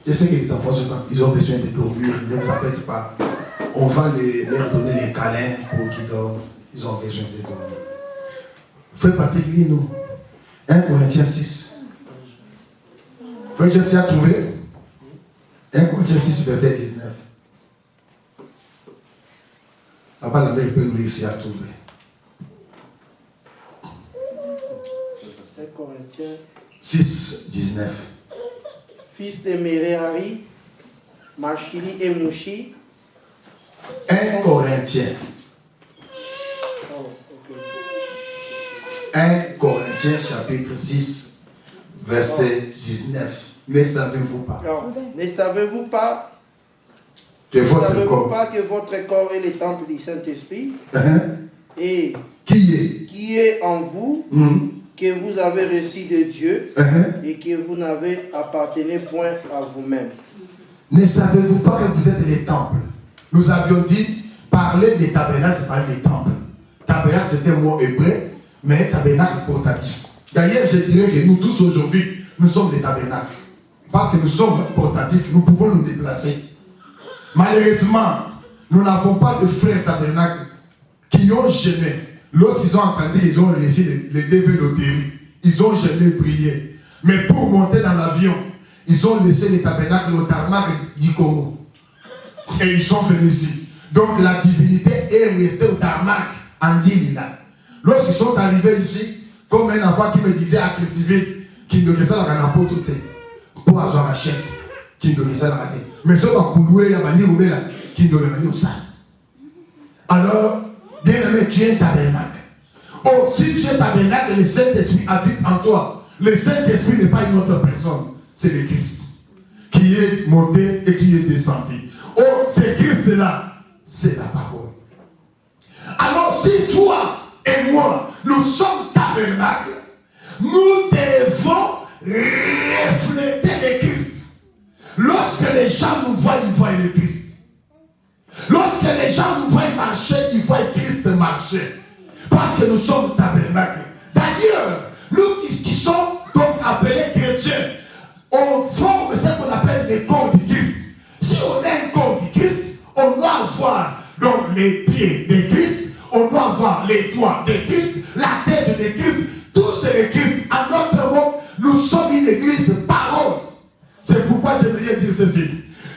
Je sais que les enfants, ils ont besoin de dormir, ne vous appellent pas. On va leur donner les câlins pour qu'ils dorment. Ils ont besoin de dormir. Frère Patrick, lis-nous 1 Corinthiens 6. Frère, je sais à trouver. 1 Corinthiens 6, verset 19. Papa, la mère peut nous réussir à trouver. 1 Corinthiens 6, 19. Fils de Merari, Machili et Mouchi. 1 Corinthiens. Oh, ok. 1 Corinthiens chapitre 6, verset 19. Ne savez-vous pas Alors, ne savez-vous pas que votre savez-vous corps, pas que votre corps est le temple du Saint-Esprit et qui est en vous, que vous avez reçu de Dieu et que vous n'avez appartenu point à vous-même. Ne savez-vous pas que vous êtes les temples? Nous avions dit, parler des tabernacles, c'est parler des temples. Tabernacle, c'était un mot hébreu, mais tabernacle portatif. D'ailleurs, je dirais que nous tous aujourd'hui, nous sommes des tabernacles. Parce que nous sommes portatifs, nous pouvons nous déplacer. Malheureusement, nous n'avons pas de frères tabernacles qui ont gêné. Lorsqu'ils ont entendu, ils ont laissé les débats loterie. Ils ont gêné, prié. Mais pour monter dans l'avion, ils ont laissé les tabernacles au tarmac du Congo. Et ils sont venus ici. Donc la divinité est restée au tarmac en Dilila. Lorsqu'ils sont arrivés ici, comme un enfant qui me disait à Clécivé, qui ne laissait la canapé tout pour avoir la chaîne, qui ne laissait la rater. Mais ce qu'on a couloué, il y a un bandit qui ne revenait au sang. Alors, bien aimé, tu es un tabernacle. Oh, si tu es tabernacle, le Saint-Esprit habite en toi. Le Saint-Esprit n'est pas une autre personne, c'est le Christ qui est monté et qui est descendu. Oh, c'est Christ-là, c'est la parole. Alors, si toi et moi, nous sommes tabernacles, nous devons refléter le Christ. Lorsque les gens nous voient, ils voient le Christ. Lorsque les gens nous voient marcher, ils voient Christ marcher. Parce que nous sommes tabernacles. D'ailleurs, nous qui sommes donc appelés chrétiens, on forme ce qu'on appelle les corps du Christ. Si on est un corps du Christ, on doit avoir donc les pieds de Christ, on doit avoir les doigts de Christ, la tête de Christ, tout c'est le Christ. En d'autres mots, nous sommes une église parole. C'est pourquoi j'aimerais dire ceci.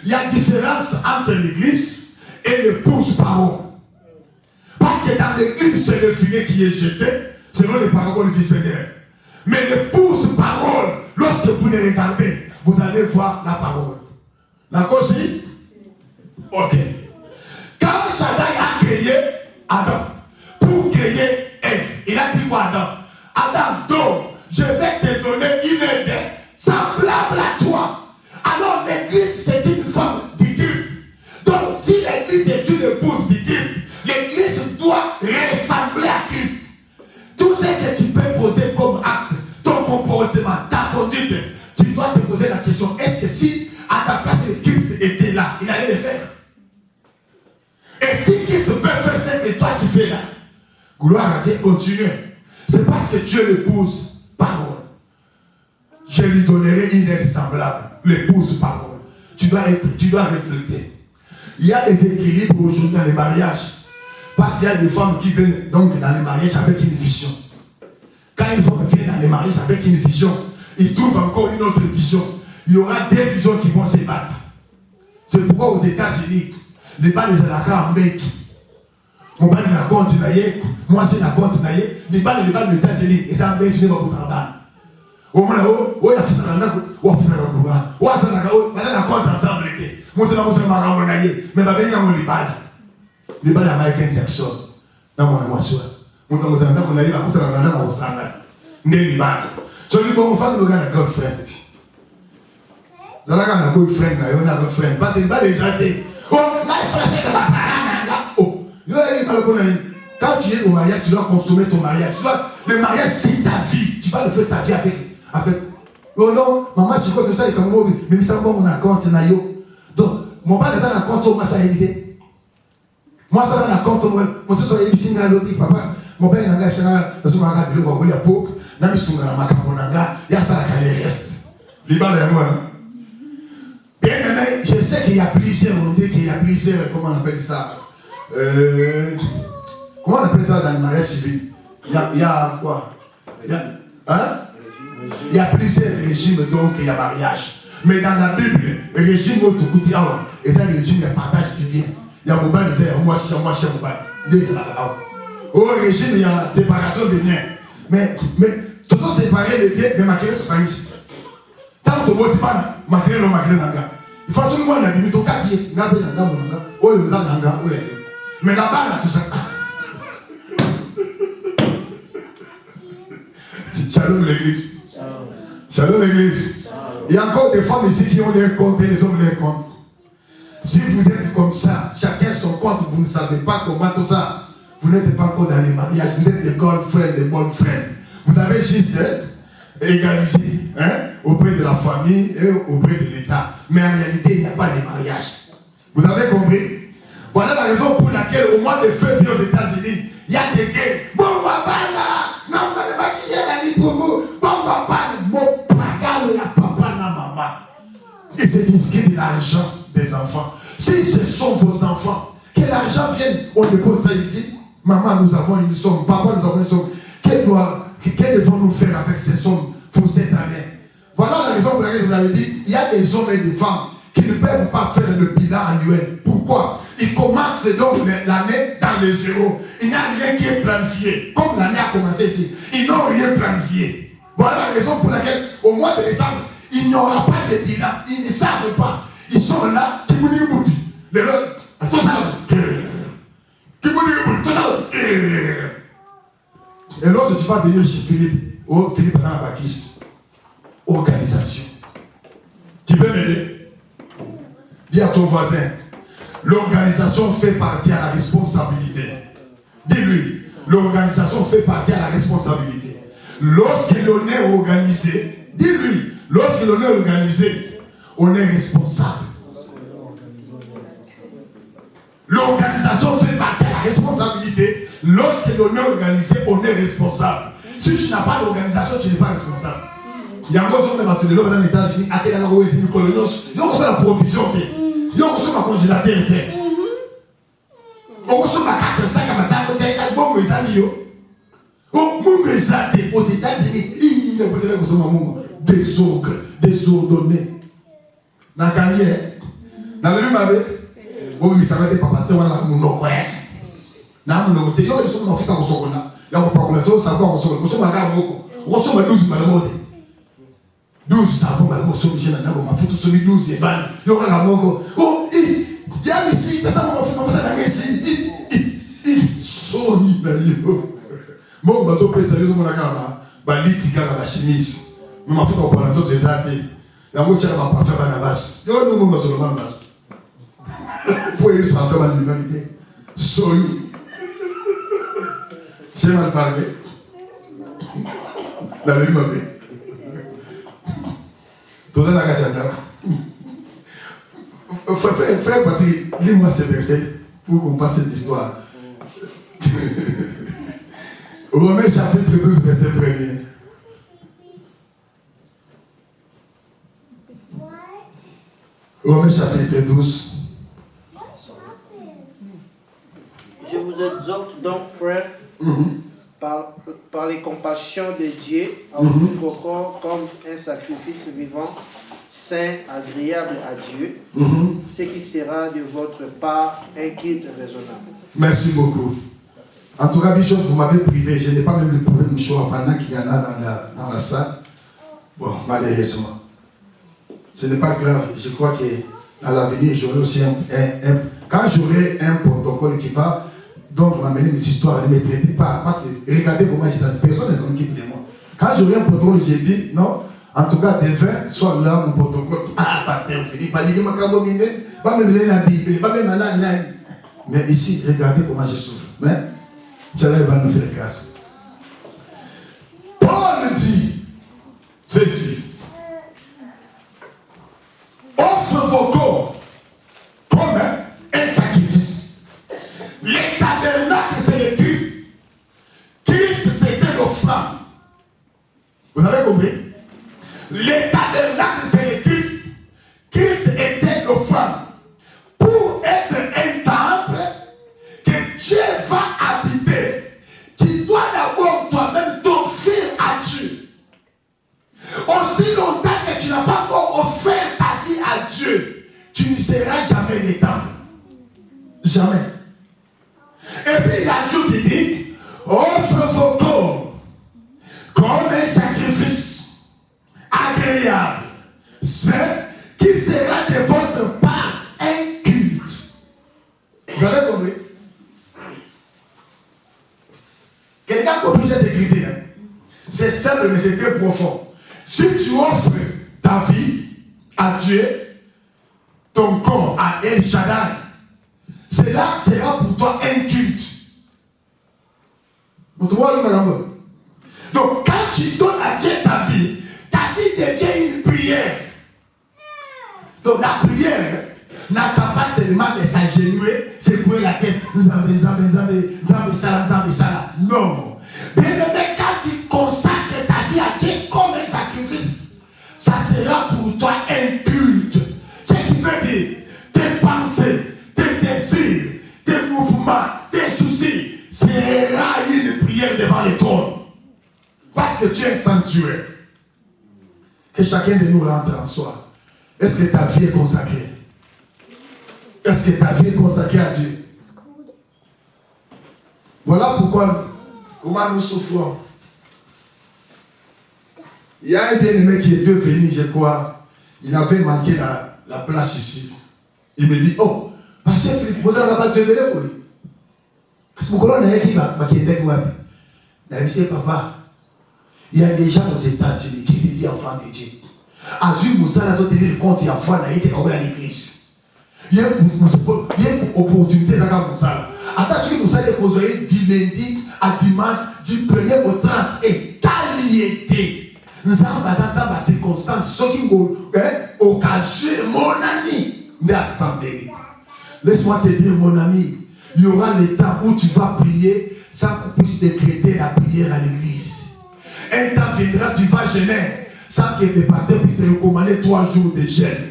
Il y a différence entre l'église et l'épouse parole. Parce que dans l'église, c'est le filet qui est jeté, selon les paroles du Seigneur. Mais l'épouse parole, lorsque vous les regardez, vous allez voir la parole. D'accord, si? Ok. Quand Shaddai a créé Adam, pour créer Ève, il a dit quoi Adam? Adam, donc, je vais te donner une aide semblable à toi. Alors l'église, c'est une femme du Christ. Donc, si l'église est une épouse du Christ, l'église doit ressembler à Christ. Tout ce que tu peux poser comme acte, ton comportement, ta conduite, tu dois te poser la question, est-ce que si à ta place le Christ était là, il allait le faire? Et si Christ peut faire ce que toi tu fais là, gloire à Dieu, continue. C'est parce que Dieu l'épouse parole. Je lui donnerai une aide semblable, l'épouse parole. Tu dois refléter. Il y a des équilibres aujourd'hui dans les mariages. Parce qu'il y a des femmes qui viennent donc dans les mariages avec une vision. Quand une femme vient dans les mariages avec une vision, il trouve encore une autre vision. Il y aura des visions qui vont se battre. C'est pourquoi aux États-Unis, les balles de la en bec. Mon bal de la compte naïe, moi c'est la compte naïe, les balles des États-Unis, et ça en bec, je n'ai pas pour travailler. Au moins là-haut, il y a fait un an, il y a fait un an, il y a fait un compte ensemble. Montre ma ramon naïe, mais va venir en libal. Les balles à Michael Jackson, dans mon émotion. Montre un an, on a eu la compte en an au Sanga. Né libal. Celui qui m'a fait le gars de girlfriend. Zalaga na boyfriend, on a girlfriend. Parce que les balles déjà été. Oh, là, il faut la faire de ma parole. Oh, quand tu es au mariage, tu dois consommer ton mariage. Le mariage, c'est ta vie. Tu vas le faire ta vie avec. Oh non, maman, c'est quoi que ça, il est comme moi, mais ça, moi, mon compte, naïo. Donc, mon père est dans la compte, moi, ça a évité. Moi, ça dans la compte, moi, c'est sur les piscines, papa. Mon père, il a fait ça, dans son mariage, il a fait ça, il a fait ça, il a fait ça, il reste. Liban et moi, bien aimé, je sais qu'il y a plusieurs, comment on appelle ça? Comment on appelle ça dans le mariage civil? Il y a quoi? Il y a plusieurs régimes, donc il y a mariage. Mais dans la Bible, le régime où tu dis, et ça, le régime de partage du bien. Il y a Mouba, il y a moi, au régime, il y a séparation des biens. Mais tout ça séparer les biens, mais maquiller ce famille. Tant que tu ne pas maquiller le maquiller nanga. Il faut absolument la limite au quartier. Mais là-bas, là, tout ça. Shalom l'église. Shalom l'église. Il y a encore des femmes ici qui ont des comptes et les hommes des comptes. Si vous êtes comme ça, chacun son compte, vous ne savez pas comment tout ça. Vous n'êtes pas encore dans les mariages, vous êtes des girlfriends, des bonnes frères. Vous avez juste égalisé auprès de la famille et auprès de l'État. Mais en réalité, il n'y a pas de mariage. Vous avez compris? Voilà la raison pour laquelle au mois de février aux États-Unis, il y a des gays. Bon, papa là, non, on ne va pas qui est la libre bon, papa, mon placard, la papa, la maman. Et c'est disquer de l'argent des enfants. Si ce sont vos enfants, que l'argent vienne, on dépose ça ici. Maman, nous avons une somme. Papa, nous avons une somme. Que devons-nous faire avec ces sommes pour cette année? Voilà la raison pour laquelle je vous avais dit, il y a des hommes et des femmes qui ne peuvent pas faire le bilan annuel. Pourquoi? Ils commencent donc l'année dans les zéros. Il n'y a rien qui est planifié. Comme l'année a commencé ici, ils n'ont rien planifié. Voilà la raison pour laquelle, au mois de décembre, il n'y aura pas de bilan. Ils ne savent pas. Ils sont là, qui vous disent, les autres, tout ça, qui vous disent, tout ça. Et lorsque tu vas venir chez Philippe, Philippe dans la bâtisse, organisation. Tu peux m'aider? Dis à ton voisin, l'organisation fait partie à la responsabilité. Dis-lui, l'organisation fait partie à la responsabilité. Lorsque l'on est organisé, dis-lui, lorsque l'on est organisé, on est responsable. L'organisation fait partie à la responsabilité. Lorsque l'on est organisé, on est responsable. Si tu n'as pas d'organisation, tu n'es pas responsable. Il y a un gros homme qui est dans les États-Unis, à quel endroit ils sont coloniaux, ils ont fait la provision. Ils ont fait la congélateur. On reçoit ma carte 5 à ma salle, bon, mes amis. Oh, mon mes aux États-Unis, il a posé la consommation désordonné. Dans la carrière, dans le même avec, bon, mais ça va être pas parce que on a mon nom, ouais. Dans mon nom, tu es là, ils sont en fait en seconde. Là, on parle de ça, ça va en seconde. On reçoit ma carte beaucoup. On reçoit ma 12 malades. 12 savons malades, on m'a fait tout celui 12 et 20. Il y aura la mort. Oh, il y a ici, mais ça m'a fait comme ça dans ici. Il sonne, bon, bateau peut saluer mon agama, balitika la chemise. Mais ma fait on parle d'autres des athées. La moitié va pas faire la base. Yo nous mon sur la base. Pour y faire faire l'humanité. Sonne. J'ai mal parlé. La lune m'avait. Tout ça n'a qu'à dire. Frère Patrick, lis-moi ces versets pour qu'on passe cette histoire. Romains chapitre 12, verset 1er. Romains chapitre 12. Je vous exhorte donc, frères, par les compassions de Dieu, à offrir vos corps comme un sacrifice vivant, saint, agréable à Dieu, ce qui sera de votre part un culte raisonnable. Merci beaucoup. En tout cas, Bishop, vous m'avez privé. Je n'ai pas même le problème de choix pendant qu'il y en a dans la salle. Bon, malheureusement. Ce n'est pas grave. Je crois que à l'avenir, j'aurai aussi quand j'aurai un protocole qui va donc m'amener des histoires, ne me traitez pas. Parce que regardez comment je suis. Personne ne s'occupe de moi. Quand j'aurai un protocole, j'ai dit non. En tout cas, demain, soit là mon protocole. Ah, pasteur Philippe, mais ici, regardez comment je souffre. Mais Dieu va nous faire grâce. Paul dit ceci. Offre vos corps comme un sacrifice. Les tabernacles, c'est le Christ. Christ, c'était l'offrande. Vous avez compris? Les tabernacles, c'est le Christ. Christ était l'offrande. Pour être un temple que Dieu va habiter, tu dois d'abord toi-même t'offrir à Dieu. Aussi longtemps que tu n'as pas encore offert jamais les temples. Jamais. Et puis il ajoute, il dit, offre vos corps comme un sacrifice agréable, saint, qui sera de votre part un culte. Vous avez compris? Quelqu'un a compris cette écriture? C'est simple, mais c'est très profond. Si tu offres ta vie à Dieu, ton corps à El Shaddai, cela sera pour toi un culte. Vous trouvez madame? Donc, quand tu donnes à Dieu ta vie devient une prière. Donc, la prière n'attend pas seulement de s'agenouiller, secouer la tête. Zambé, sala. Non. Bien aimé, quand tu consacres ta vie à Dieu comme un sacrifice, ça sera pour toi un culte. Ce qui veut dire tes pensées, tes désirs, tes mouvements, tes soucis, sera une prière devant le trône. Parce que tu es un sanctuaire. Que chacun de nous rentre en soi. Est-ce que ta vie est consacrée? Est-ce que ta vie est consacrée à Dieu? Voilà pourquoi, comment nous souffrons. Il y a un bien-aimé qui était venu, je crois, il avait manqué la place ici. Il me dit, oh, Pasteur Philippe, vous n'avez pas de bébé, oui. Parce que vous connaissez qui va m'inquiéter, oui. La vie, c'est papa. Il y a des gens aux États-Unis qui se disent enfants de Dieu. À Jules Moussa, la autres tenir compte, il y a foi, il a été à l'église. Il y a une opportunité dans la Moussa. Attends, Jules Moussa, il est posé du lundi à dimanche, du 1er au 30, et qualité. Nzamba, circonstance, ce qui occasionne mon ami, mais assemblée. Laisse-moi te dire, mon ami, il y aura le temps où tu vas prier sans qu'on puisse décréter la prière à l'église. Un temps viendra, tu vas jeûner sans que tes pasteurs puissent te recommander 3 jours de jeûne.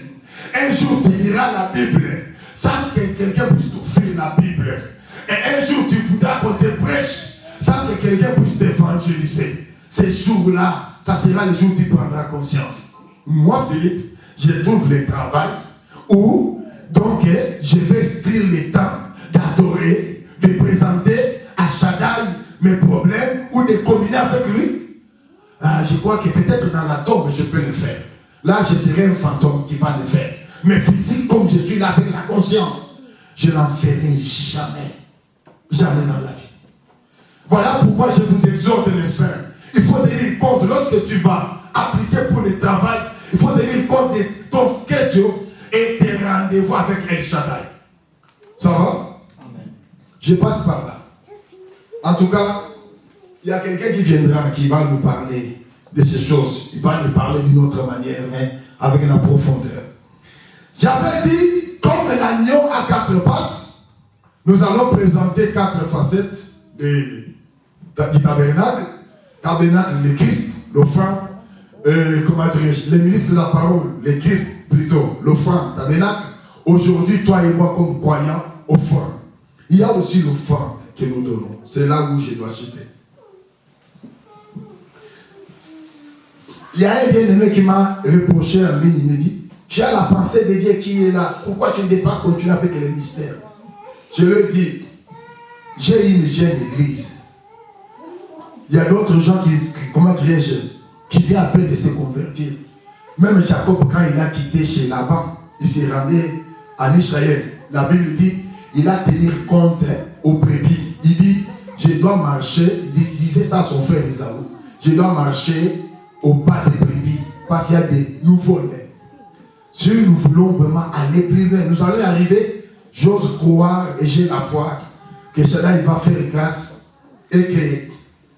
Un jour, tu liras la Bible sans que quelqu'un puisse t'offrir la Bible. Et un jour, tu voudras qu'on te prêche sans que quelqu'un puisse t'évangéliser. Ces jours-là, ça sera le jour où tu prendras conscience. Moi, Philippe, je trouve le travail où, donc, je vais inscrire le temps d'adorer, de présenter à Shaddai mes problèmes ou de communier avec lui. Je crois que peut-être dans la tombe, je peux le faire. Là, je serai un fantôme qui va le faire. Mais physique, comme je suis là avec la conscience, je n'en ferai jamais. Jamais dans la vie. Voilà pourquoi je vous exhorte les saints. Il faut tenir compte, lorsque tu vas appliquer pour le travail, il faut tenir compte de ton schedule et tes rendez-vous avec El Shaddai. Ça va? Amen. Je passe par là. En tout cas, il y a quelqu'un qui viendra, qui va nous parler de ces choses. Il va nous parler d'une autre manière, mais avec la profondeur. J'avais dit, comme l'agneau à 4 pattes, nous allons présenter 4 facettes du tabernacle. Tabernacle, le Christ, l'offrande, le ministre de la parole, le Christ plutôt, l'offrande, tabernacle. Aujourd'hui, toi et moi, comme croyants, offrande. Il y a aussi l'offrande que nous donnons. C'est là où je dois jeter. Il y a un bien-aimé qui m'a reproché en ligne, il me dit, tu as la pensée de Dieu qui est là, pourquoi tu ne peux pas continuer avec les mystères? Je lui dis, j'ai une jeune église. Il y a d'autres gens qui viennent à peine de se convertir. Même Jacob, quand il a quitté chez Laban, il s'est rendu en Israël. La Bible dit, il a tenu compte aux brebis. Il dit, je dois marcher, il disait ça à son frère Esaü, je dois marcher au pas des brebis, parce qu'il y a des nouveaux-nés. Si nous voulons vraiment aller plus loin, nous allons y arriver. J'ose croire et j'ai la foi que Shaddai va faire grâce et que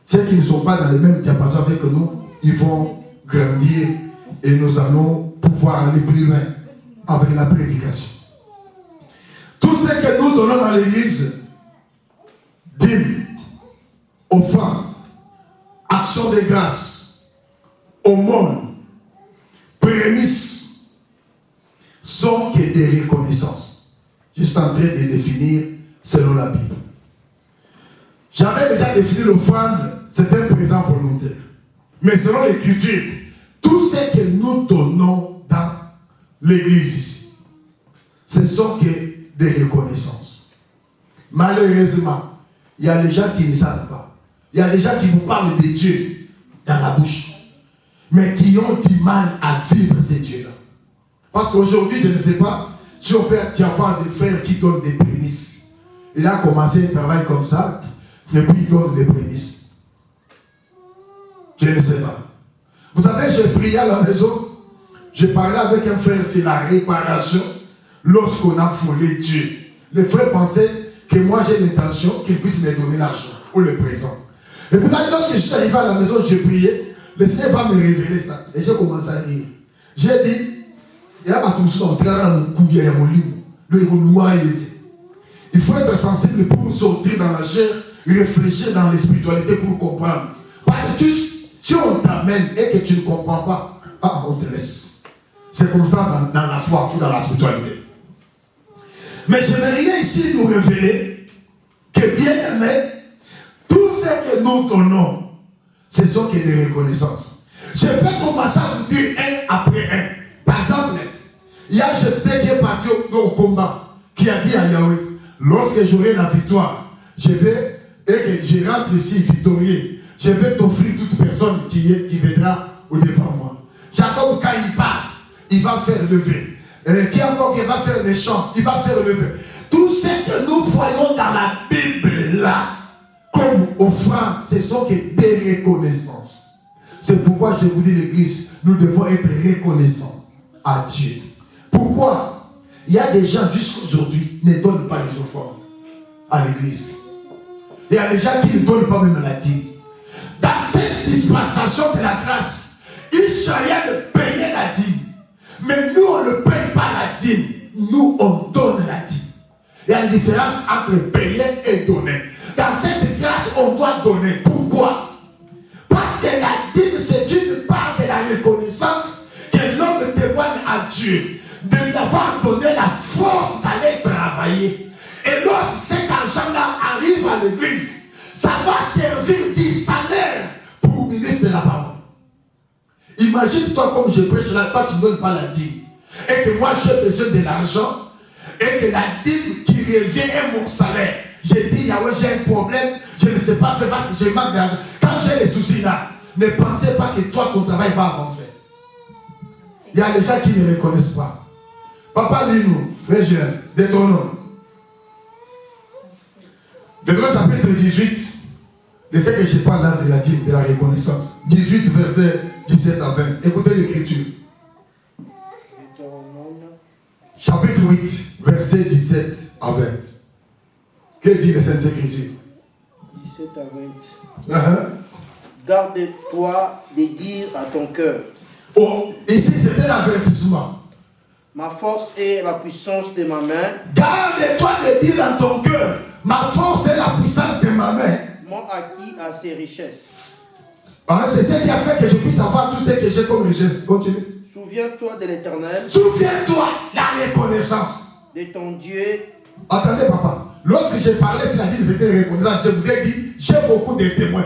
ceux qui ne sont pas dans le même diapason avec nous, ils vont grandir et nous allons pouvoir aller plus loin avec la prédication. Tout ce que nous donnons dans l'église, dîmes, offrandes, actions de grâce, aumônes, prémices, sont que des reconnaissances. Je suis en train de définir selon la Bible. J'avais déjà défini l'offrande, c'est un présent volontaire. Mais selon l'Écriture, tout ce que nous donnons dans l'église ici, ce sont que des reconnaissances. Malheureusement, il y a des gens qui ne savent pas. Il y a des gens qui vous parlent de Dieu dans la bouche, mais qui ont du mal à vivre ces dieux-là. Parce qu'aujourd'hui, je ne sais pas si on peut y avoir des frères qui donnent des prémices. Il a commencé un travail comme ça, et puis il donne des prémices. Je ne sais pas. Vous savez, j'ai prié à la maison, j'ai parlé avec un frère, c'est la réparation lorsqu'on a volé Dieu. Le frère pensait que moi j'ai l'intention qu'il puisse me donner l'argent ou le présent. Et puis là, lorsque je suis arrivé à la maison, j'ai prié, le Seigneur va me révéler ça. Et j'ai commencé à rire. J'ai dit, il faut être sensible pour sortir dans la chair, réfléchir dans la spiritualité pour comprendre. Parce que si on t'amène et que tu ne comprends pas, on te laisse. C'est comme ça dans la foi ou dans la spiritualité. Mais je n'ai rien ici nous révéler que bien aimé, tout ce que nous donnons, ce sont que des reconnaissances. Je peux commencer à vous dire un après un. Par exemple, il y a Jephthé qui est parti au combat, qui a dit à Yahweh, lorsque j'aurai la victoire, je vais, et que je rentre ici victorieux, je vais t'offrir toute personne qui viendra au-devant moi. Jacob, quand il part, il va faire lever. Qui encore qui va faire les chants, il va faire lever. Tout ce que nous voyons dans la Bible là, comme offrande, ce sont que des reconnaissances. C'est pourquoi je vous dis l'église, nous devons être reconnaissants à Dieu. Pourquoi? Il y a des gens jusqu'aujourd'hui qui ne donnent pas les offrandes à l'église. Il y a des gens qui ne donnent pas même la dîme. Dans cette dispensation de la grâce, il s'agit de payer la dîme. Mais nous, on ne paye pas la dîme. Nous, on donne la dîme. Il y a une différence entre payer et donner. Dans cette grâce, on doit donner. Pourquoi? Parce que la dîme, c'est une part de la reconnaissance que l'homme témoigne à Dieu, de lui avoir donné la force d'aller travailler. Et lorsque cet argent-là arrive à l'église, ça va servir du salaire pour ministre de la parole. Imagine-toi comme je prêche là, toi tu ne donnes pas la dîme. Et que moi j'ai besoin de l'argent, et que la dîme qui revient est mon salaire. J'ai dit, Yahweh, j'ai un problème, je ne sais pas faire parce que j'ai manque d'argent. Quand j'ai les soucis là, ne pensez pas que toi, ton travail va avancer. Il y a des gens qui ne reconnaissent pas. Papa, lis-nous, frère Jésus, Deutéronome. Deutéronome chapitre 18, de ce que je parle là de la dîme, de la reconnaissance. 18, verset 17 à 20. Écoutez l'écriture. Chapitre 8, verset 17 à 20. Que dit les Saintes Écritures? 17 à 20. Garde-toi de dire à ton cœur. Oh, ici c'était l'avertissement. Ma force est la puissance de ma main. Garde-toi de dire dans ton cœur. Ma force est la puissance de ma main. M'ont acquis à ses richesses. C'est ce qui a fait que je puisse avoir tout ce que j'ai comme richesse. Continue. Souviens-toi de l'Éternel. Souviens-toi la reconnaissance de ton Dieu. Attendez, papa. Lorsque j'ai parlé sur la vie de reconnaissance, je vous ai dit, j'ai beaucoup de témoins.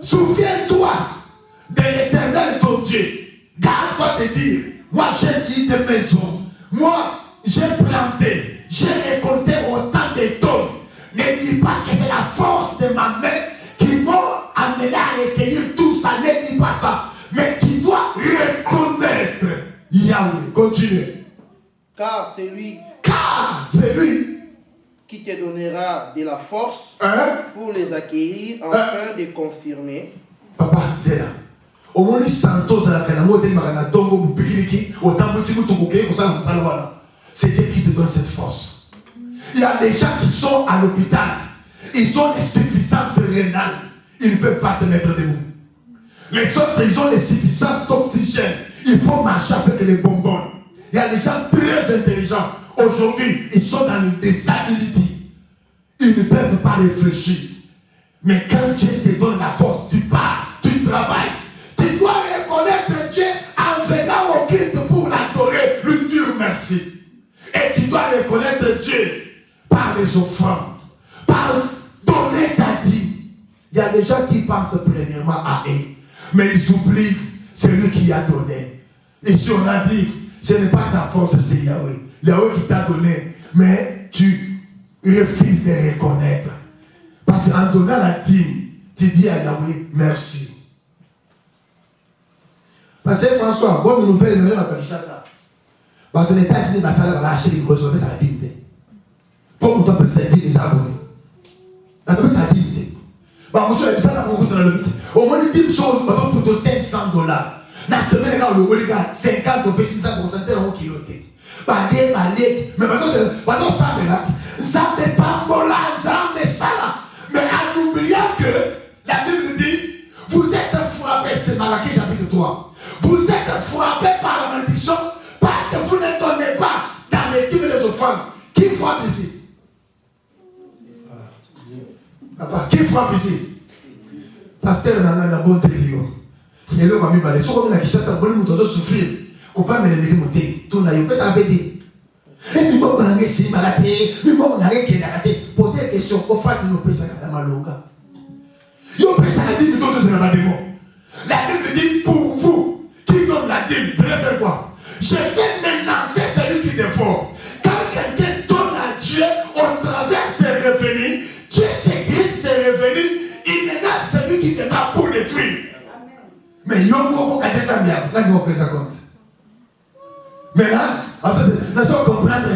Souviens-toi de l'Éternel ton Dieu. Garde-toi de dire, moi j'ai dit des maisons. Moi j'ai planté. J'ai récolté autant de tonnes. Ne dis pas que c'est la force de ma main qui m'a amené à recueillir tout ça. Ne dis pas ça. Mais tu dois reconnaître Yahweh. Continue. Car c'est lui qui te donnera de la force pour les acquérir afin de confirmer. Papa, c'est là. Au moins, c'est Dieu qui te donne cette force. Il y a des gens qui sont à l'hôpital. Ils ont des suffisances rénales. Ils ne peuvent pas se mettre debout. Les autres, ils ont des suffisances d'oxygène. Il faut marcher avec les bonbons. Il y a des gens très intelligents. Aujourd'hui, ils sont dans une disabilité. Ils ne peuvent pas réfléchir. Mais quand Dieu te donne la force, tu pars, tu travailles. Tu dois reconnaître Dieu en venant au Christ pour l'adorer, lui dire merci. Et tu dois reconnaître Dieu par les offrandes, par donner ta dîme. Il y a des gens qui pensent premièrement à eux, mais ils oublient celui qui a donné. Et si on a dit, ce n'est pas ta force, c'est Yahweh. Yahweh qui t'a donné, mais tu refuses de reconnaître. Parce qu'en donnant la dîme, tu dis à Yahweh merci. Parce que François, bonne nouvelle, il m'a pas dit ça. Parce que l'État dit que ça va acheter une grosse ça la dignité. Pour nous t'appeler ça dit les abonnés. Ça s'appelle sa dignité. Bah, monsieur, ça n'a pas beaucoup dans le but. Au moins, il dit une chose, par exemple, pour $500. La semaine, quand le gars, 50 ou 600% en kiloté. Balé, mais par exemple, ça me là. Ça me pas bon là, ça me ça là. Mais en oubliant que la Bible dit, vous êtes frappés, c'est Malachi chapitre 3. Vous êtes frappés par la malédiction parce que vous ne donnez pas dans les dîmes des offrandes. Qui frappe ici? Papa, qui frappe ici? Pasteur n'a pas bon télé. Et le famille balé. Si on a qui ça, bon nous souffrir. Qu'on pas me les monter. Tout n'a pas ça veut dire. Et puis bon, on a essayé malaté. Puis bon, on a essayé malaté. Posez la question. Au fait, nous peut ça la malonga. Yo peut ça dit plutôt que c'est la démon. La Bible dit pour vous qui donne la dîme, je vais faire quoi? Je vais maintenant c'est celui qui défend. Quand quelqu'un donne à Dieu au travers de ses revenus, Dieu s'écrit ses revenus, il n'est pas celui qui est là pour détruire. Mais il y a un mot qui est déjà bien. Là, il faut que ça compte. Mais là, en fait, nous sommes comprendre,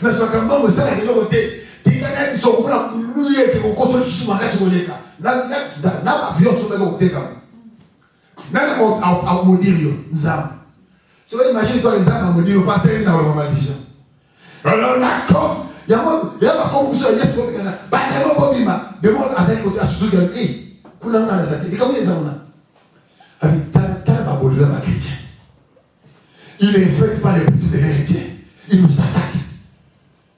nous sommes comme bon, ça, il y a un côté. Il y a des gens qui sont là, nous, qui sont construits sur le reste de l'État. Là, ma vie, on se met au côté. Là, on va dire, nous avons. Si vous imaginez, toi, les âmes, on va dire, pas terminer dans la malédiction. Alors, là, comme, il y a un comme ça, il y a ce qu'on a. Bah, il y a un bon bima. Mais moi, à cet côté, à ce truc, hey, qu'on a dans les activités. Et comment les hommes là? Il ne respecte pas les principes de l'héritier. Il nous attaque.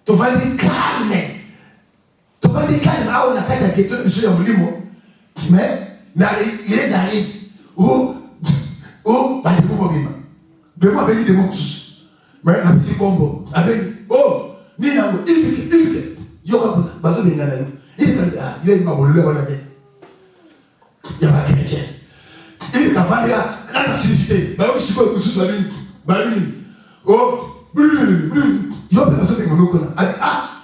Tu vas dire calme. Tu vas dire calme. Ah, on a fait la question de M. Yamoulimo. Mais, il les arrive. Ou, bah, il faut pas vivre. De moi, avec des mots. Mais, la petite combo. Avec, oh, ni n'a pas. Il y aura pas de bien. Il y a une maman, le voilà. Il y a pas de chrétien. Il est capable de la susciter. Bah oui, je suis pas pour ça. Bah oui. Oh, il y a personne qui me connaît. Ah,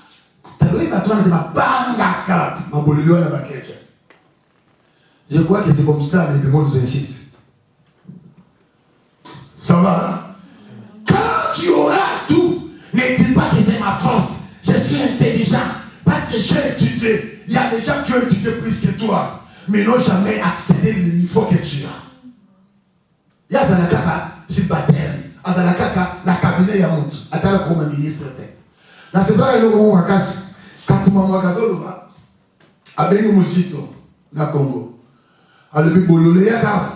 t'as vu la toile de ma bangaka. Ma bolilio à la chrétien. Je crois que c'est comme ça les démons nous incitent. Ça va? Quand tu auras tout, ne dis pas que c'est ma force. Je suis intelligent. Parce que j'ai étudié. Il y a des gens qui ont étudié plus que toi. Mais n'ont jamais accédé au niveau que tu as. Il y a un kaka, c'est baptême. Il y a un kaka, la cabinet ya monte. Attends, comme ministre. Là, c'est pas le moment où on casse. Quand tu m'as dit, on va. Avec nous, Moussito, na Congo. Alors, le bololé, il y a un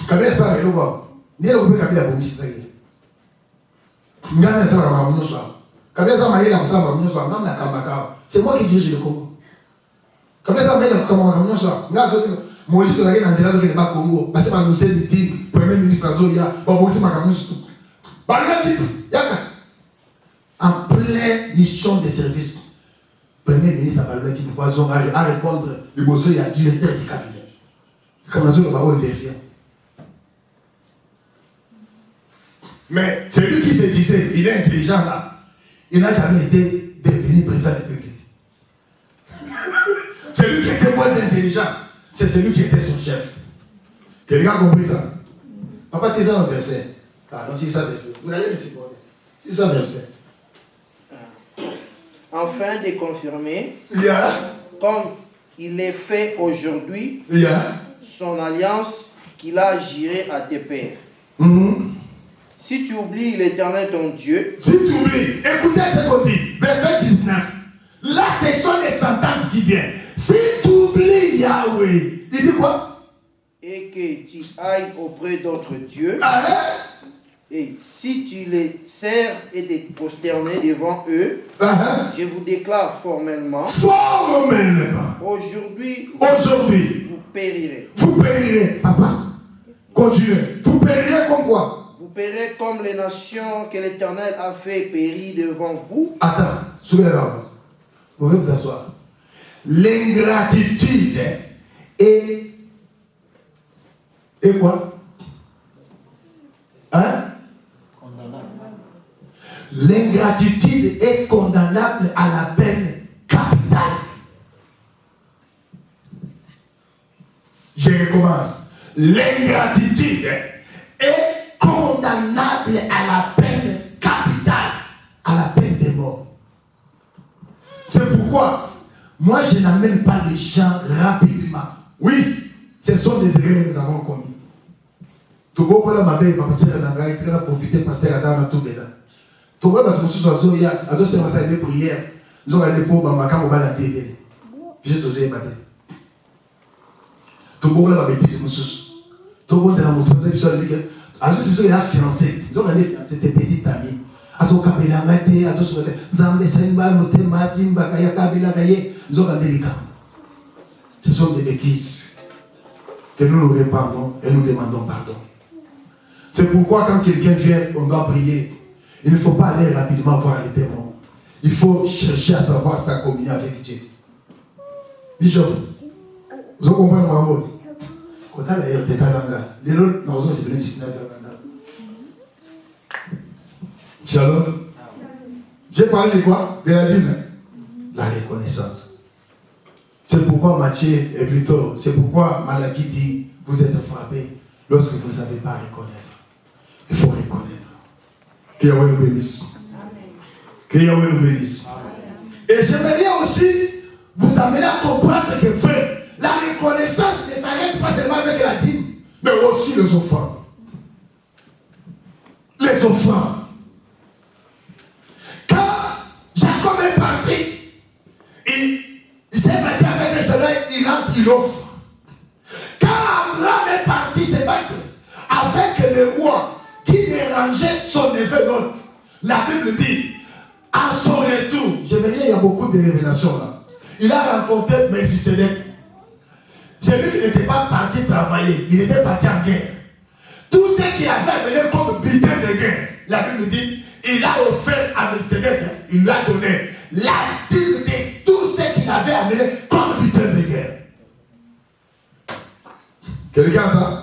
kabila ça, il y a un ni le gouvernement kabila pour Moussito. Ngana ça, on va nous soir. Kabila ça, il y a un ça, on va nous soir. Ngana Kambaka. C'est moi qui dirige le Congo. Comme ça, comment on a ça? Moi, je suis allé dans les États-Unis, pas Congo. Parce que nous sommes dit, Premier ministre Azoya, bon, c'est ma camus. En pleine mission de service, Premier ministre a répondre, le besoin il y a directeur du cabinet. Comme nous avons vérifié. Mais celui qui se disait, il est intelligent là, il n'a jamais été devenu président de la République. Celui qui était moins intelligent, c'est celui qui était son chef. Quelqu'un a compris ça? Papa, c'est ça le verset. Ah non, c'est ça le verset. Vous n'allez me supporter. C'est ça le verset. Afin de confirmer, Yeah. comme il est fait aujourd'hui, Yeah. son alliance qu'il a jurée à tes pères. Si tu oublies l'Éternel ton Dieu, si tu oublies, écoutez ce qu'on dit, verset 19. Là, ce sont les sentences qui viennent. Si tu oublies Yahweh, il dit quoi? Et que tu ailles auprès d'autres dieux, et si tu les sers et te prosterner devant eux, je vous déclare formellement, aujourd'hui, vous périrez. Vous périrez, papa. Continuez. Vous périrez comme quoi? Vous périrez comme les nations que l'Éternel a fait périr devant vous. Attends, soulève-la. Vous pouvez vous asseoir. L'ingratitude est quoi? Hein? L'ingratitude est condamnable à la peine capitale. Je recommence. L'ingratitude est condamnable à la peine capitale, à la peine de mort. C'est pourquoi moi je n'amène pas les gens rapidement. Oui, ce sont des erreurs que nous avons commis. Tout le monde a profité pasteur Azar tout bénin. Tout le monde a trouvé a prière. Nous avons allé pour Bamaka au bas de pied. J'ai osé battre. Tout le monde a bêtise. Tout le monde a montré que il a fiancé. Ils ont allé fiancé tes petites amies. Azo kabila mate, azo sote, zambe saimba note masimba kaya kabila kaye, ils ont allé les camps. Ce sont des bêtises que nous nous répandons et nous demandons pardon. C'est pourquoi quand quelqu'un vient, on doit prier. Il ne faut pas aller rapidement voir les démons. Il faut chercher à savoir sa communion avec Dieu. Bishop, vous comprenez mon mot? Quand on a l'air de Talanga, les autres, nous avons c'est 19 Shalom. J'ai parlé de quoi? De la dîme. La reconnaissance. C'est pourquoi Matthieu est plutôt, c'est pourquoi Malachie dit, vous êtes frappés lorsque vous ne savez pas reconnaître. Il faut reconnaître. Que Yahweh nous bénisse. Que Yahweh nous bénisse. Et j'aimerais aussi vous amener à comprendre que la reconnaissance ne s'arrête pas seulement avec la dîme, mais aussi les offrandes. Les offrandes. Quand Jacob est parti, il s'est battu avec le soleil, il rentre, il offre. Quand Abraham est parti se battre avec le roi qui dérangeait son neveu l'autre, la Bible dit, à son retour, j'aimerais, il y a beaucoup de révélations là. Il a rencontré Melchisedec. C'est lui qui n'était pas parti travailler, il était parti en guerre. Tout ce qu'il avait amené comme butin de guerre, la Bible dit, il a offert à Melchisedec, il lui a donné la dîme de tout ce qu'il avait amené comme butin de guerre. Quelqu'un entend?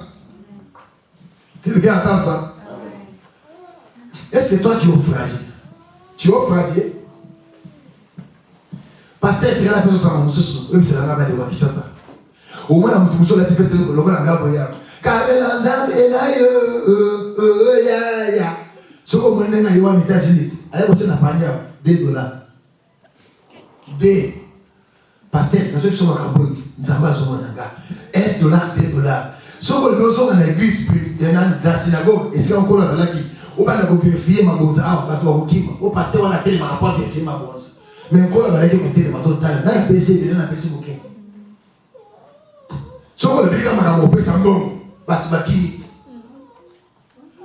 Quelqu'un entend ça? Est-ce que toi tu offres à Dieu? Tu offres à Dieu? Pasteur, tu regardes la personne sans moussous, même si c'est la gamme de Wakishata. Au moins, la moussou, la tipeste, le logo, la gamme, car la zambe est là, ya. Ce qu'on m'a dit, il y a un États-Unis. Allez, vous avez $2. B. Pasteur, quand je suis au Cameroun, nous avons $1, $2. Ce qu'on veut dans l'église, dans la synagogue, et c'est encore là, on va vérifier ma bonne âme, parce qu'on pasteur, on a tellement rapport vérifier ma bonne. Mais on va aller côté de ma zone dans la PC, dans la PC bouquet. Ce qu'on veut dire, on va faire un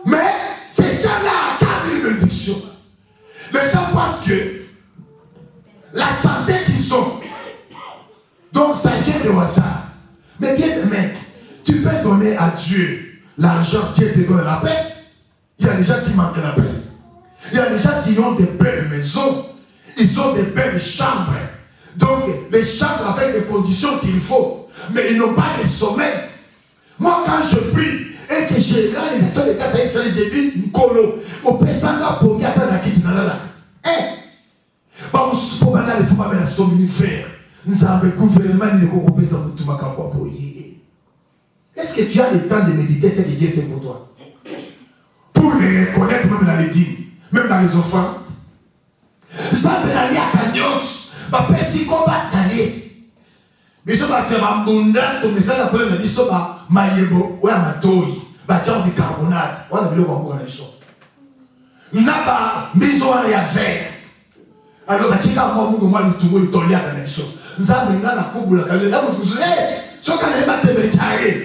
mais ces gens-là attendent une bénédiction. Les gens pensent que la santé qu'ils sont, donc ça vient de hasard. Mais bien aimé, tu peux donner à Dieu l'argent, Dieu te donne la paix. Il y a des gens qui manquent la paix. Il y a des gens qui ont des belles maisons, ils ont des belles chambres. Donc, les chambres avec les conditions qu'il faut, mais ils n'ont pas de sommeil. Moi, quand je prie, et que j'ai regarde les actions de cas, j'ai dit, Nkolo, au Pessanga pour y attendre la kitty nana. Bah, on se peut pas aller, il faut pas mettre la somme unifère. Nous avons le gouvernement, il est coupé sans tout ma campagne pour y. Est-ce que tu as le temps de méditer ce que Dieu fait pour toi? Pour les reconnaître même dans les dîmes, même dans les offrandes. Ça peut aller à Cagnos, bah, si combat d'aller. Mais si on va faire un bunda, comme ça, la colonne dit, ça maïebo, ou un matoi, bah, tiens, du carbonate, on a vu le bambou en émission. N'a pas maison à faire. Alors, bah, tiens, moi, le tout, le tolier à l'émission. Nous avons la coupe, la calée, là, vous savez, ce qu'on a maté, mais t'arrêtes.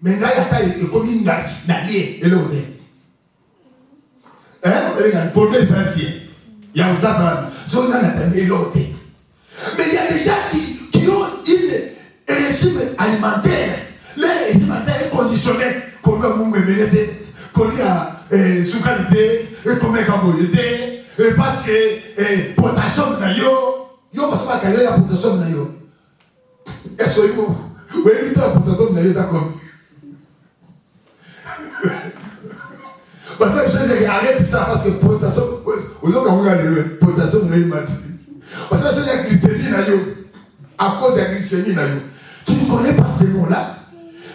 Mais là, il y a taille, et comme une gagne, n'allié, et l'autre. Hein, pour les anciens, il y a un savant, ce qu'on a attendu, l'autre. Mais il y a des gens qui ont un régime alimentaire. Le régime alimentaire est conditionné comme le monde est qu'on y a sous-qualité, comme un camboyété, parce que potassium n'a yo parce que il y a potassium n'a yo. Est-ce que vous voyez le potassium n'a yo d'accord? Parce que je dis arrête ça parce que potassium, Parce que c'est la glycémie, à cause de la glycémie, tu ne connais pas ces mots-là.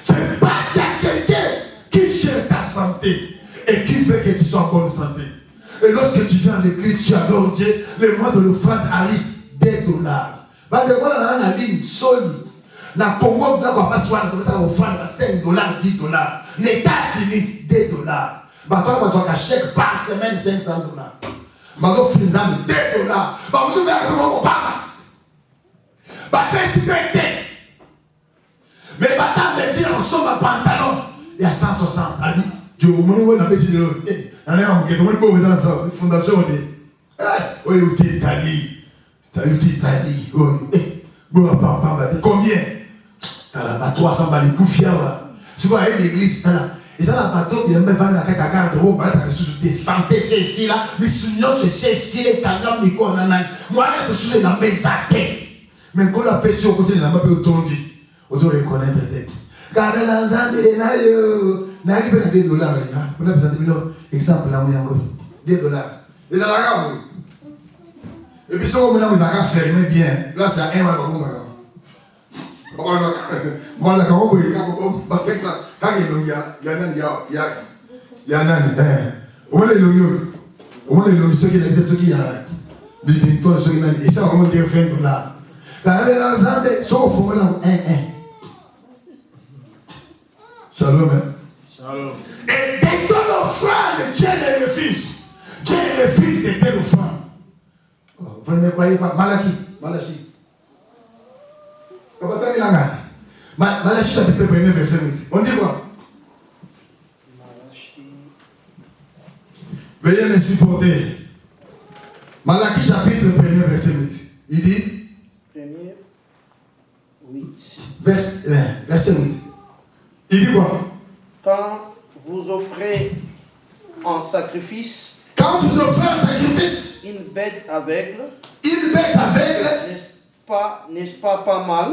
C'est parce qu'il y a quelqu'un qui gère ta santé et qui fait que tu sois en bonne santé. Et lorsque tu viens à l'église, tu adores Dieu, le mois de l'offrande arrive, $10. Bah, de quoi on a une ligne solide. Dans le Congo, on va pas se faire offrande à $5, $10. Les États-Unis, $2. Bah, toi, tu as un chèque par semaine, $500. Bah, on fait $2. Bah, vous avez comment on parle. Bah, persécuté. Mais bah, ça me dit, on somme un pantalon. Il y a 160. Allez, tu vois, on a besoin de l'eau. On a besoin de fondation. Oui, tu es Italie. Italie. Combien? T'as la bateau à 100 balles, les coups fiers. Si vous voyez l'église, et ça, la bateau, il y a même pas la carte à garde, bah, t'as des santé, c'est ici, là, mais sinon, c'est ici, les tangas, mais quoi, moi, je suis dans mes athées. Mais quand la paix sur le côté de la map est autondue, vous aurez reconnaître peut-être. Car la zande est là, n'a pas $2, on a besoin de exemple là, $2. Les Arabes, et puis, ça, on a fermé bien. Là, c'est à 1 mois. Moi, là, quand on voit ça, quand il y a un on va les ceux qui ont ceux qui ont des victoires, ceux qui ont et ça, on va dire $20. Quand il y a l'ensemble, sauf au moment 1. Shalom. Shalom. Et dès que l'offrande, Dieu les refuse. Dieu refuse de telle offrande. Vous ne me croyez pas? Malachi. Malachi chapitre 1 verset 8. On dit quoi? Veuillez me supporter. Malachi chapitre 1 verset 8. Il dit 8. Verset 8. Il dit quoi? Quand vous offrez en sacrifice une bête aveugle, n'est-ce pas mal?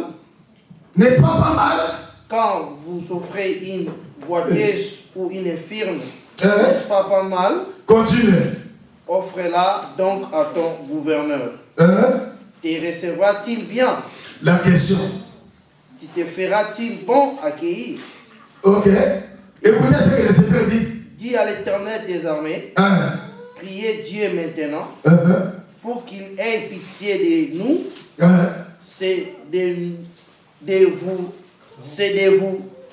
N'est-ce pas mal? Quand vous offrez une boiteuse ou une infirme, n'est-ce pas mal? Continue. Offre-la donc à ton gouverneur. Te recevra-t-il bien? La question. Te fera-t-il bon accueillir? Ok. Écoutez ce que le Seigneur dit. Dis à l'Éternel des armées, priez Dieu maintenant pour qu'il ait pitié de nous. C'est de vous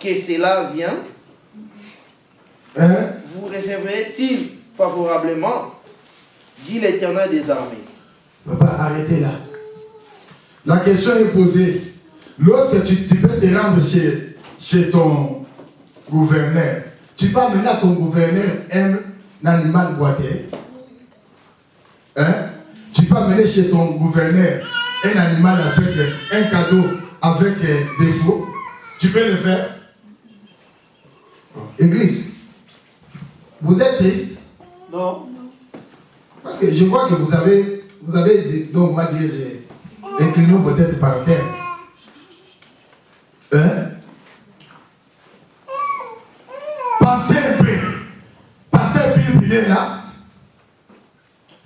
que cela vient. Vous recevrez-il favorablement? Dit l'Éternel des armées. Papa, arrêtez là. La question est posée. Lorsque tu peux te rendre chez ton gouverneur, tu peux amener à ton gouverneur un animal boité. Tu peux amener chez ton gouverneur un animal avec un cadeau avec des faux. Tu peux le faire. Église, vous êtes triste? Non. Parce que je vois que vous avez donc moi je j'ai incliné vos têtes par terre. Pensez un peu. Pasteur Philippe, il est là.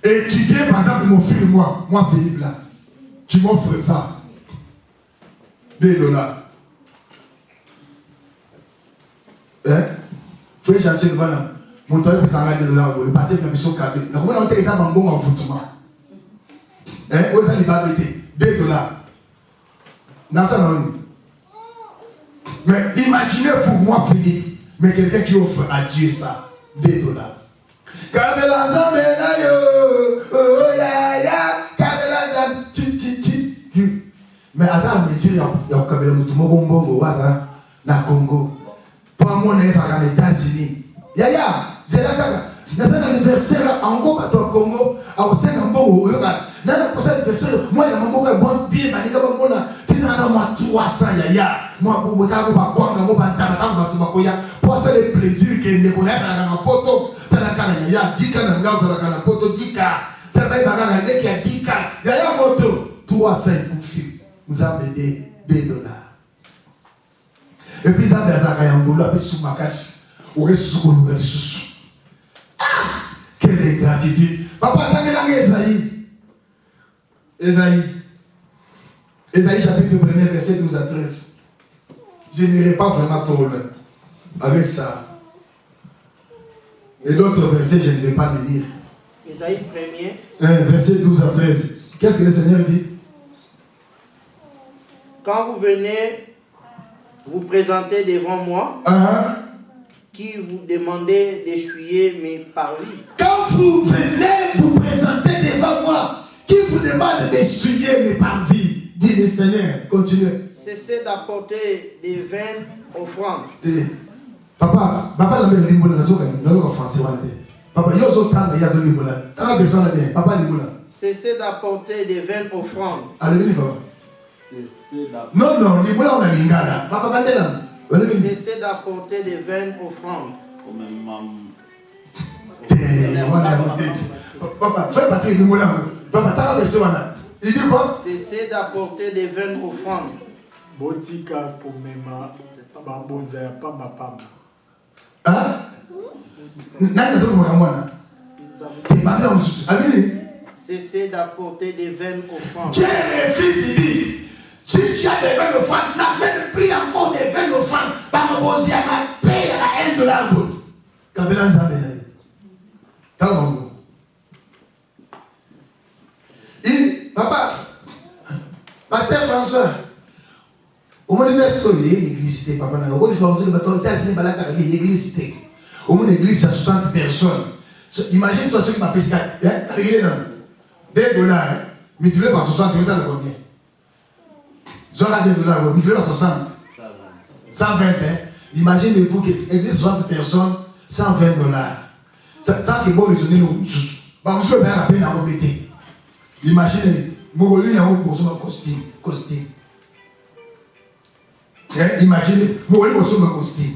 Et tu viens, par exemple, mon fils, moi Philippe, là. Tu m'offres ça. $2. Faut chercher le bon. Mon toit, ça va $2. Il passe la mission cabée. Donc, on a un exemple en bon envoûtement. Où ça, il va mettre $2. Dans ça, non. Mais imaginez pour moi, Philippe, mais quelqu'un qui offre à Dieu ça, $2. Mais à ça, me dit, il y a un cabello Mutumo na Congo. Pour moi, on est dans les États-Unis. Yaya, c'est là que dans un anniversaire en Congo, à au 5 ans, dans le prochain anniversaire, moi, il y a un moment où bon bien, mais il y a un moment où il y a 300 yaya. Moi, pour moi, pour ça, les plaisirs que nous connaissons dans la photo, dans la canne, il y a 10 cannes dans la photo, 10 cannes. Dans la canne, il y a 10 cannes. Il y a un moto, 300 coups. Nous avons $2. Et puis, ça, il y a un boulot, il y a sous ma cache. Ou est-ce que vous avez sous? Ah! Quelle ingratitude! Papa, attendez Esaïe. Esaïe chapitre 1er, verset 12 à 13. Je n'irai pas vraiment trop loin avec ça. Et d'autres versets, je ne vais pas les lire. Esaïe 1er. Verset 12 à 13. Qu'est-ce que le Seigneur dit? Quand vous venez vous présenter devant moi, qui vous demandez d'essuyer mes parvis. Quand vous venez vous présenter devant moi, qui vous demande d'essuyer mes parvis, dit le Seigneur. Continuez. Cessez d'apporter des vaines offrandes. Papa, la mère Limbola, n'a pas français. Papa, il y a d'autres temps, il y a de Limbola. T'as besoin de bien. Papa Limbola. Cessez d'apporter des vaines offrandes. Allez, papa. Non, Limbola, on a l'ingala. Papa, maintenant. Cessez d'apporter des vaines offrandes. Papa, fais Patrick Limbola. Papa, t'as besoin. Il dit quoi? Cessez d'apporter des vaines offrandes. Botika pour mema, babonza ya pamba. Hein? Cessez d'apporter des vaines offrandes. Dieu refuse, il dit, si tu as des vaines offrandes, n'amène plus encore des vaines offrandes. Par rapport à ma paix à la haine de l'arbre. Quand vous avez papa, pasteur François, au moins l'église, papa, l'église, au moins l'église, à 60 personnes. Imagine-toi ceux qui m'appellent $2, multiplié par 60, vous savez combien? J'aurai $2, multiplié par 60. 120, hein? Imaginez-vous que l'église 60 personnes, $120. Ça qui est bon raisonner nous. Bah, vous savez, à peine à compléter. Imaginez, Mogoli n'a pas besoin de costume. Imaginez, Mogoli n'a pas besoin de costume.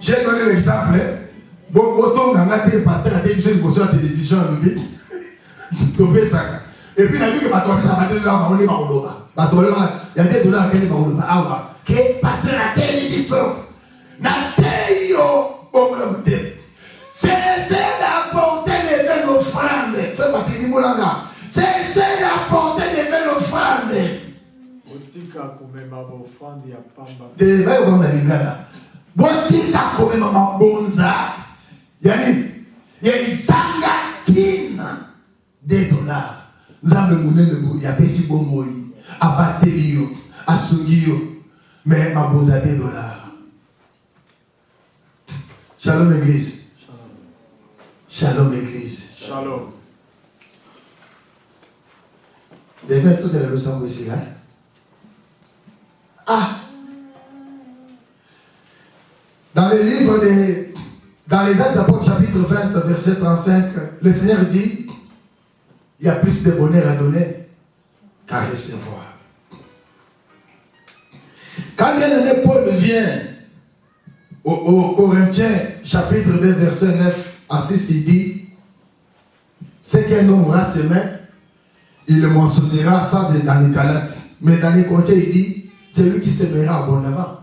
J'ai donné l'exemple. Bon, autant qu'on a été pasteur à la télévision, et puis, il a dit que ça va être là, on est pas au il y a des dollars qui sont là. Que pasteur à la télévision, cessez d'apporter les vaines offrandes. Fais Patrick Nimolanga. Cessez d'apporter des vaines offrandes. Botika pour mema offrande ya pamba. Tu vas voir dans les gars. Botika pour mema bonza. Yani, il y a une sangatine $2. Zambe mounene bo ya pesi bomoi, abaterio, asugio, mais ma bonza $2. Shalom église. Shalom église. Shalom. Les verres, tous les leçons aussi, hein? Ah! Dans les livres dans les Actes d'Apôtres, chapitre 20, verset 35, le Seigneur dit, il y a plus de bonheur à donner qu'à recevoir. Quand bien-aimé Paul vient aux Corinthiens, chapitre 2, verset 9 à 6, il dit, c'est qu'un homme aura ses mains, il le mentionnera, ça c'est dans les Galates. Mais dans les Corinthiens, il dit, celui qui sèmera abondamment,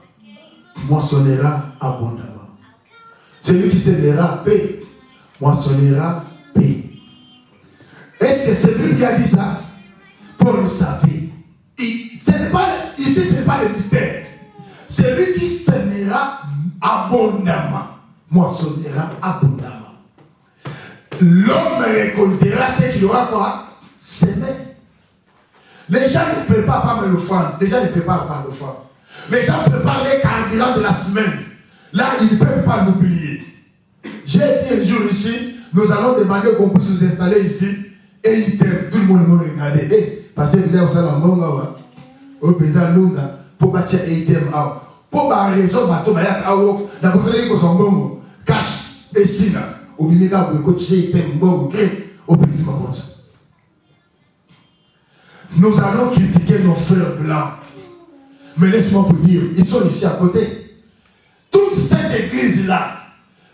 moissonnera abondamment. Celui qui sèmera paix, moissonnera paix. Est-ce que c'est lui qui a dit ça? Paul le savait. Ici, ce n'est pas le mystère. Celui qui sèmera abondamment, moissonnera abondamment. L'homme récoltera ce qu'il aura quoi? Semé. Les gens ne préparent pas mal l'offrande. Les gens ne préparent pas l'offrande. Les gens préparent les carburants de la semaine. Là, ils ne peuvent pas l'oublier. J'ai dit un jour ici, nous allons demander qu'on puisse nous installer ici. Et tout le monde me regardait. Parce que vous avez ça dans le monde. Au paysan, nous, pour bâtir un item. Pour la raison, bateau, dans votre pays, vous avez un cash. Et si, au milieu de vous coacher, item, bon, au pays, nous allons critiquer nos frères blancs. Mais laisse-moi vous dire, ils sont ici à côté. Toute cette église-là,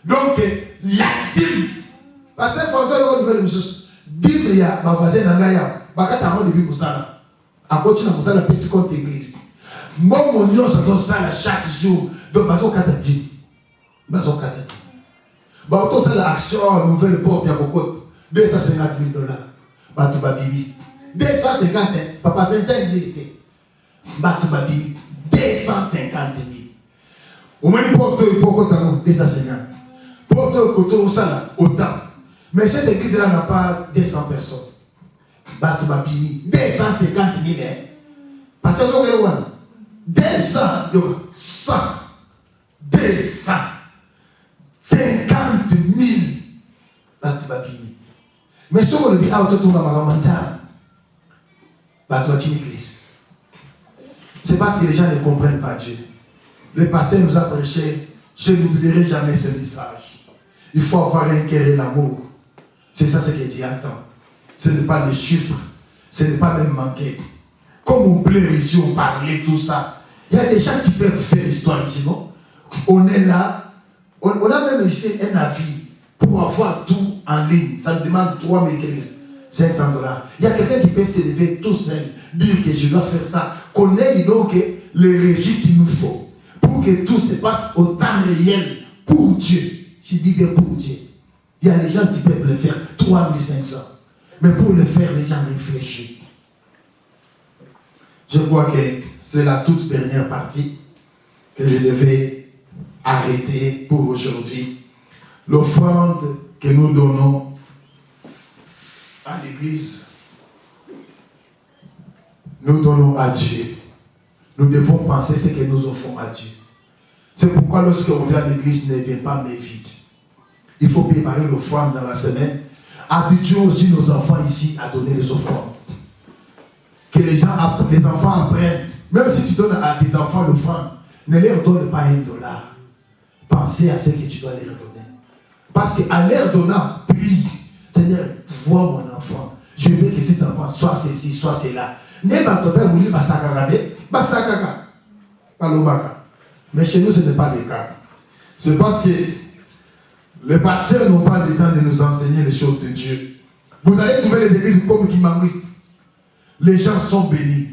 donc la dîme, parce que François, il va dire, dîme, il y a ma voisine, il y a un de Moussala. À côté de Moussala, c'est contre l'église. Moi, mon Dieu, ça donne ça chaque jour. Donc, bazo katati. Bazo katati. Bazo ça l'action, nouvelle porte, il y a beaucoup. 250 000 $. Batou Babibi. 250 000. Papa 25 000. Batou Babibi. 250 000. Au moins, pour 250. Pour autant. Mais cette église-là n'a pas 200 personnes. Batou Babibi. 250 000. Parce que vous avez 200, 100, 250 000. Batou Babibi. Mais si on le dit à autour de la église, c'est parce que les gens ne comprennent pas Dieu. Le pasteur nous a prêché, je n'oublierai jamais ce message. Il faut avoir un cœur et l'amour. C'est ça ce que Dieu attend. Ce n'est pas des chiffres, ce n'est pas même manquer. Comme on plaît ici, on parlait, tout ça. Il y a des gens qui peuvent faire l'histoire ici, non? On est là, on a même ici un avis pour avoir tout en ligne. Ça nous demande 3 500 $. Il y a quelqu'un qui peut se lever tout seul, dire que je dois faire ça, qu'on ait donc le régime qu'il nous faut, pour que tout se passe au temps réel pour Dieu. Je dis bien pour Dieu. Il y a des gens qui peuvent le faire 3 500. Mais pour le faire, les gens réfléchissent. Je crois que c'est la toute dernière partie que je devais arrêter pour aujourd'hui. L'offrande que nous donnons à l'église, nous donnons à Dieu. Nous devons penser ce que nous offrons à Dieu. C'est pourquoi lorsque on vient à l'église, ne vient pas mais vide. Il faut préparer l'offrande dans la semaine. Habituons aussi nos enfants ici à donner les offrandes. Que les enfants apprennent. Même si tu donnes à tes enfants l'offrande, ne leur donne pas $1. Pensez à ce que tu dois leur donner. Parce qu'en leur donnant, prie. Seigneur, vois mon enfant. Je veux que cet enfant soit ceci, soit cela. Mais chez nous, ce n'est pas le cas. C'est parce que les pasteurs n'ont pas le temps de nous enseigner les choses de Dieu. Vous allez trouver les églises comme Kimangwist. Les gens sont bénis.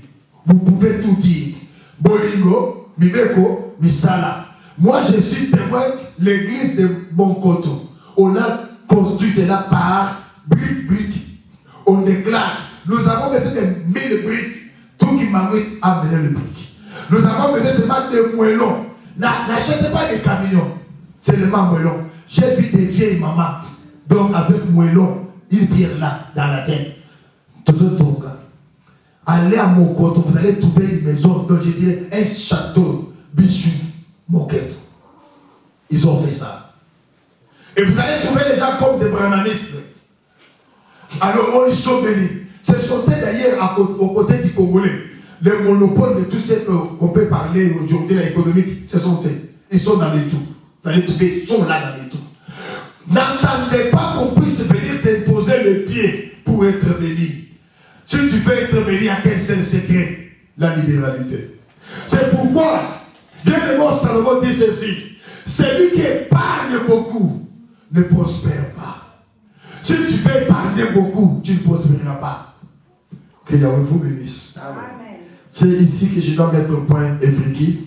Vous pouvez tout dire. Bolingo, Mibeko, Misala. Moi, je suis témoin de l'église de Bonkoto. On a construit cela par briques. On déclare. Nous avons besoin de 1000 briques. Tout Kimangwist a besoin de briques. Nous avons besoin seulement de moellons. N'achetez pas des camions. C'est le moellon. J'ai vu des vieilles mamans. Donc, avec moellon, une pierre là, dans la tête. Tout. Allez à Mokoto, vous allez trouver une maison, donc je dirais un château, bijoux, moquette. Ils ont fait ça. Et vous allez trouver les gens comme des brananistes. Alors, ils sont bénis. Ce sont d'ailleurs aux côtés du Congolais. Le monopole de tout ce qu'on peut parler aujourd'hui, l'économique, ce sont eux. Ils sont dans les tout. Vous allez trouver, ils sont là dans les tout. N'entendez pas qu'on puisse venir t'imposer le pied pour être béni. Si tu veux être béni, à quel seul secret? La libéralité. C'est pourquoi, bien le mot Salomon dit ceci: celui qui épargne beaucoup ne prospère pas. Si tu veux épargner beaucoup, tu ne prospéreras pas. Que Yahweh vous bénisse. Amen. C'est ici que je dois mettre le point ébriqué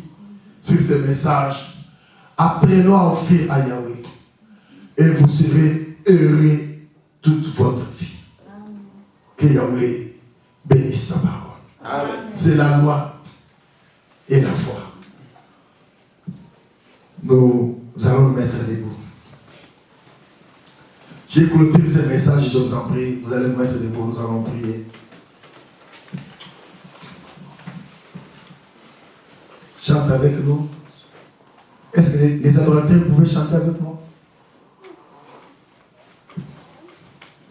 sur ce message. Apprenons à offrir à Yahweh et vous serez heureux toute votre vie. Amen. Que Yahweh bénisse sa parole. Amen. C'est la loi et la foi. Nous allons nous mettre debout. J'ai clôturé ce message, je vous en prie. Vous allez nous mettre debout, nous allons prier. Chante avec nous. Est-ce que les adorateurs pouvaient chanter avec moi?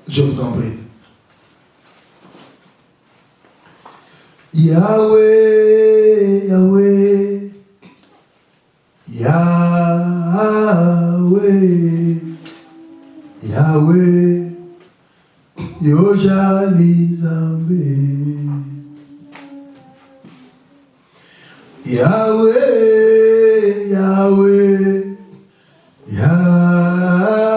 Je vous en prie. Yahweh, Yahweh, Yahweh, Yahweh, Yojali Zambe. Yahweh, Yahweh, Yahweh,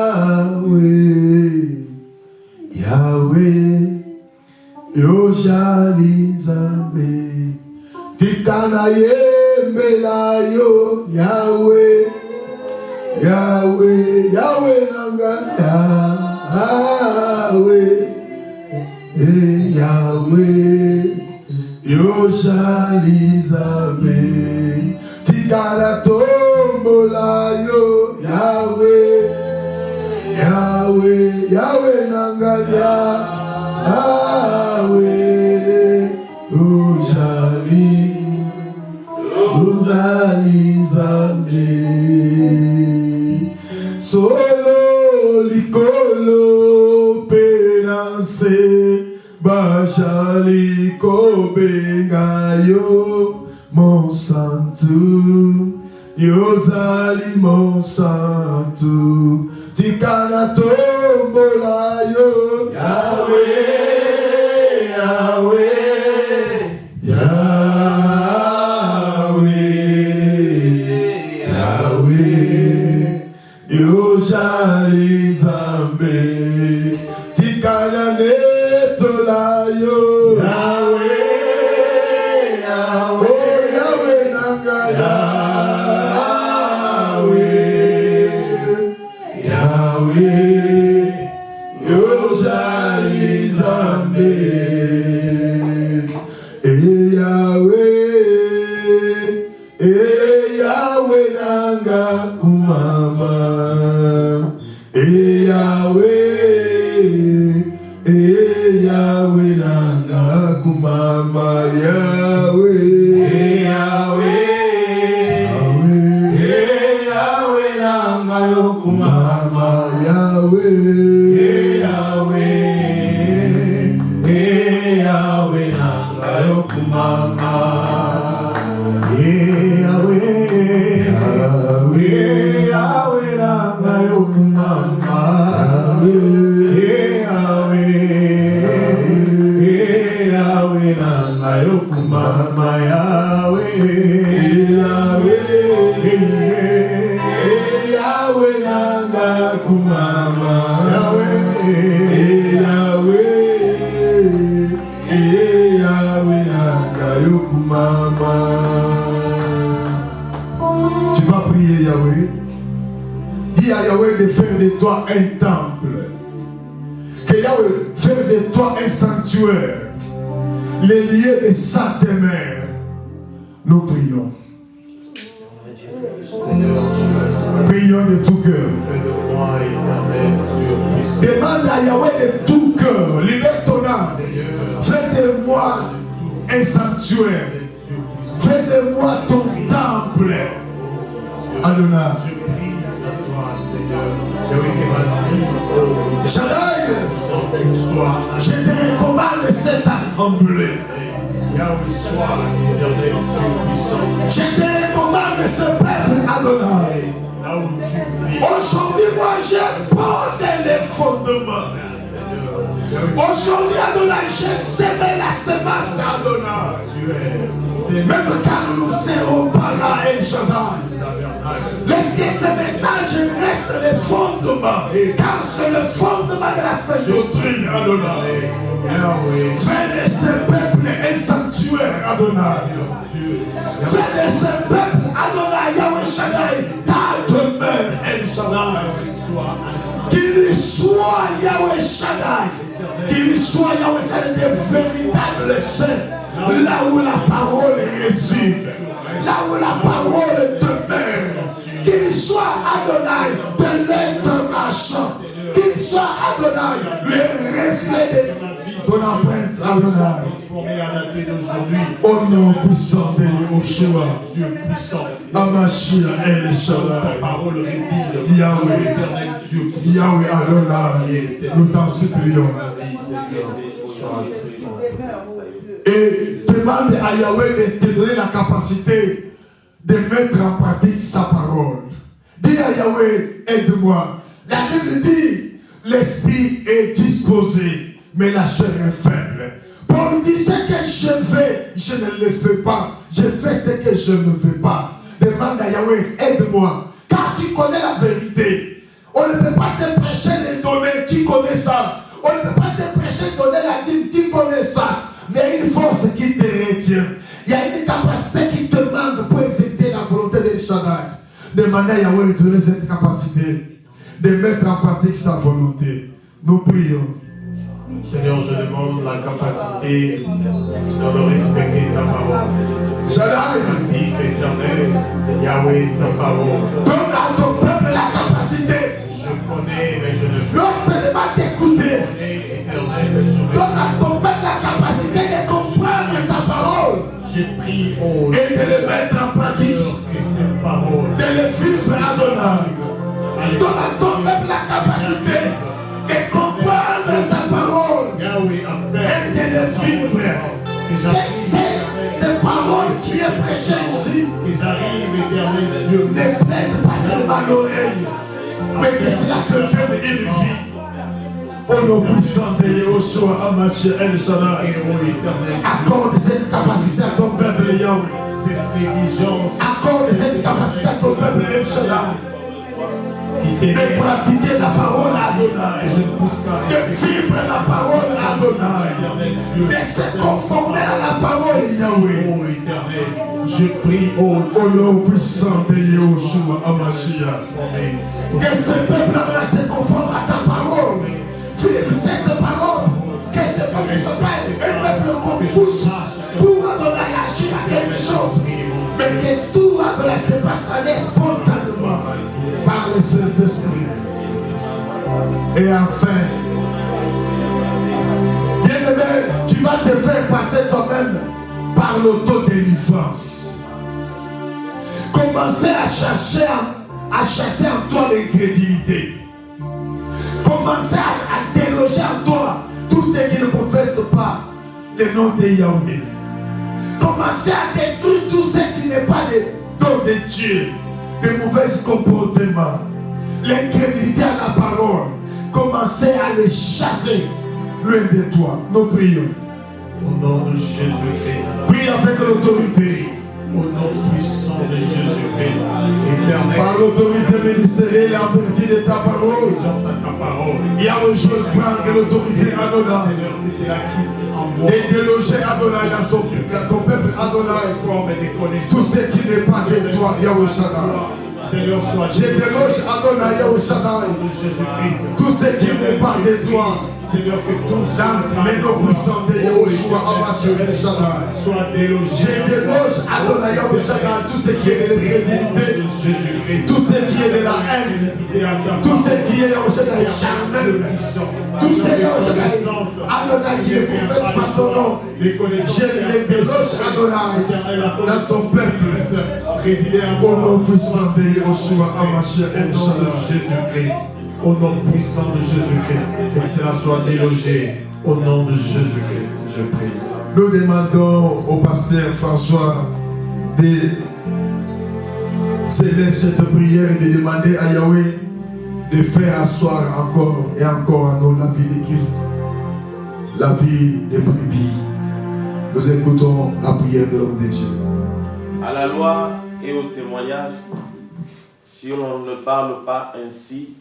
Yahweh, Yojali Zambe. Tikana yembelayo, Yahweh, Yahweh, Yahweh nanga, et Yahweh, Yojali Zambe, Tikala tombola yo, Yahweh, Yahweh, Yahweh Nangalia, Yahweh, Yojali, Yojali Zambe, Solo likolo penance, Bajali kobengayo, mon santu, Yozali mon santu, Tikana tombola yo, Yahweh, Yahweh, Yahweh, Yahweh, Yojali Zambe, Tikana netola yo, Yahweh, Yahweh, Yahweh Nangala, Yahweh, Yahweh, Yojali Zambe, Yahweh Nanga kumama, Yahweh Nanga kumama, Yahweh, Yahweh Nanga yo kumama, Yahweh, Yahweh Nanga yo kumama, Yahweh, Yahweh Nanga yo kumama, Yahweh Nanga yo kumama, Yahweh, Yahweh Nanga kumama, Yahweh Nanga yo kumama. Tu vas prier Yahweh. Dis à Yahweh de faire de toi un temple. Que Yahweh fasse de toi un sanctuaire. Les lieux de sa demeure. Nous prions. Seigneur, Prions de tout cœur. fais de moi éternel, Dieu puissant. Demande à Yahweh de tout cœur. Libère ton âme. Seigneur, Fais de moi un sanctuaire. Fais de moi ton temple. Adonai. je prie à toi, Seigneur. Celui qui m'a dit, oh, Shaddai, sois je te recommande cette assemblée. Yahweh, sois éternel, Dieu puissant. Je te recommande ce peuple, Adonai. Là où tu vis, Aujourd'hui, moi, je pose les fondements. Seigneur, Aujourd'hui, Adonai, je sème la semence, Adonai. c'est Même quand nous ne serons pas là, El Shaddai. Laisse que ce message reste le fondement. Car c'est le fondement de la sainte doctrine, Adonai. Fais de ce peuple un sanctuaire, Adonai. Fais de ce peuple, Adonai, Yahweh Shaddai, ta demeure, El Shaddai. Qu'il soit Yahweh Shaddai, qu'il soit Yahweh Shaddai des véritables saints, là où la parole réside, là où la parole demeure. Qu'il soit Adonai de l'être marchand, qu'il soit Adonai le reflet de ton empreinte, Adonai. Au nom puissant de Yeshua, Dieu puissant, Amashia El ta Shaddai, parole réside, Yahweh, éternel Dieu puissant. Yahweh Adonai, nous t'en supplions. Et demande à Yahweh de te donner la capacité de mettre en pratique sa parole. Dis à Yahweh, aide-moi. La Bible dit, l'esprit est disposé, mais la chair est faible. Paul dit, ce que je fais, je ne le fais pas. Je fais ce que je ne veux pas. Demande à Yahweh, aide-moi. Car tu connais la vérité. On ne peut pas te prêcher les données, tu connais ça. On ne peut pas te prêcher, donner la dîme, tu connais ça. Mais il y a une force qui te retient. Il y a une capacité qui te manque pour exécuter la volonté de Shaddai. Demandez à Yahweh de donner cette capacité de mettre en pratique sa volonté. Nous prions. Seigneur, je demande la capacité de respecter ta parole. Pratique éternel, Yahweh, ta parole. Donne à ton peuple la capacité. Je connais, mais je ne fais Non seulement d'écouter. Donne à ton peuple la capacité de comprendre ta parole. J'ai pris haut et de le mettre en pratique. Et cette parole. De le vivre à Adonai. Donne à ton peuple la capacité de comprendre ta parole. Et de le vivre. Que c'est des paroles qui est prêchée ici. Ne plaise pas seulement l'oreille, mais que cela devienne une vie. Au nom puissant de Yahushua Hamashiach El Shaddai, accorde cette capacité à ton peuple Yahweh. Cette négligence. Accorde cette capacité à ton peuple El Shaddai. De pratiquer la parole à Adonai, de vivre la parole à Adonai, de se conformer à la parole de Yahweh. Je prie au nom puissant de Yahushua Hamashiach, que ce peuple-là se conforme à sa parole, vivre cette parole, que ce peuple ne soit pas un peuple qu'on pousse pour Adonai agir à quelque chose, mais que tout Adonai se passe spontanément par le Saint-Esprit. Et enfin, bien-aimé, tu vas te faire passer toi-même par l'autodélivrance. Commencez à chasser en toi l'incrédulité. Commencez à déloger en toi tous ceux qui ne confessent pas le nom de Yahweh. Commencez à détruire tout ce qui n'est pas de don de Dieu, de mauvais comportements, l'incrédulité à la parole. Commencez à les chasser loin de toi. Nous prions. Au nom de Jésus-Christ. Prie avec l'autorité. Au nom puissant de Jésus-Christ, éternel. Par l'autorité ministérielle et en vertu de sa parole. Yahweh, je prends l'autorité Adonai. Et déloger Adonai dans son peuple Adonai. Tout ce qui n'est pas de toi, Yahweh Shaddai. Je déloge Adonai Yahweh Shaddai. Tout ce qui n'est pas de toi. Seigneur, que tout ça, mais nos puissants de Yahushua Hamashiach El Shaddai, soit délogé. Je déloge Adonai Yahweh Shaddai tout ce qui est de l'incrédulité, tout ce qui est de la haine, tout ce qui est Yahweh Shaddai charnel, tout ce qui est Yahweh Shaddai Adonai qui ne confesse pas ton nom. Je les déloge Adonai dans ton peuple, au nom puissant de Yahushua Hamashiach El Shaddai. Jésus-Christ. Au nom puissant de Jésus-Christ, et que cela soit délogé. Au nom de Jésus-Christ, je prie. Nous demandons au pasteur François de célébrer cette prière et de demander à Yahweh de faire asseoir encore et encore en nous la vie de Christ, la vie des brebis. Nous écoutons la prière de l'homme de Dieu. À la loi et au témoignage, si l'on ne parle pas ainsi,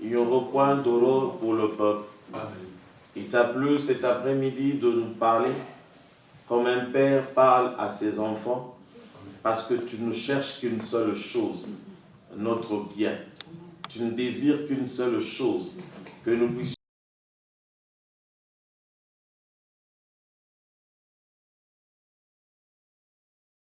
il y aura point d'horreur pour le peuple. Il t'a plu cet après-midi de nous parler comme un père parle à ses enfants, parce que tu ne cherches qu'une seule chose, notre bien. Tu ne désires qu'une seule chose, que nous puissions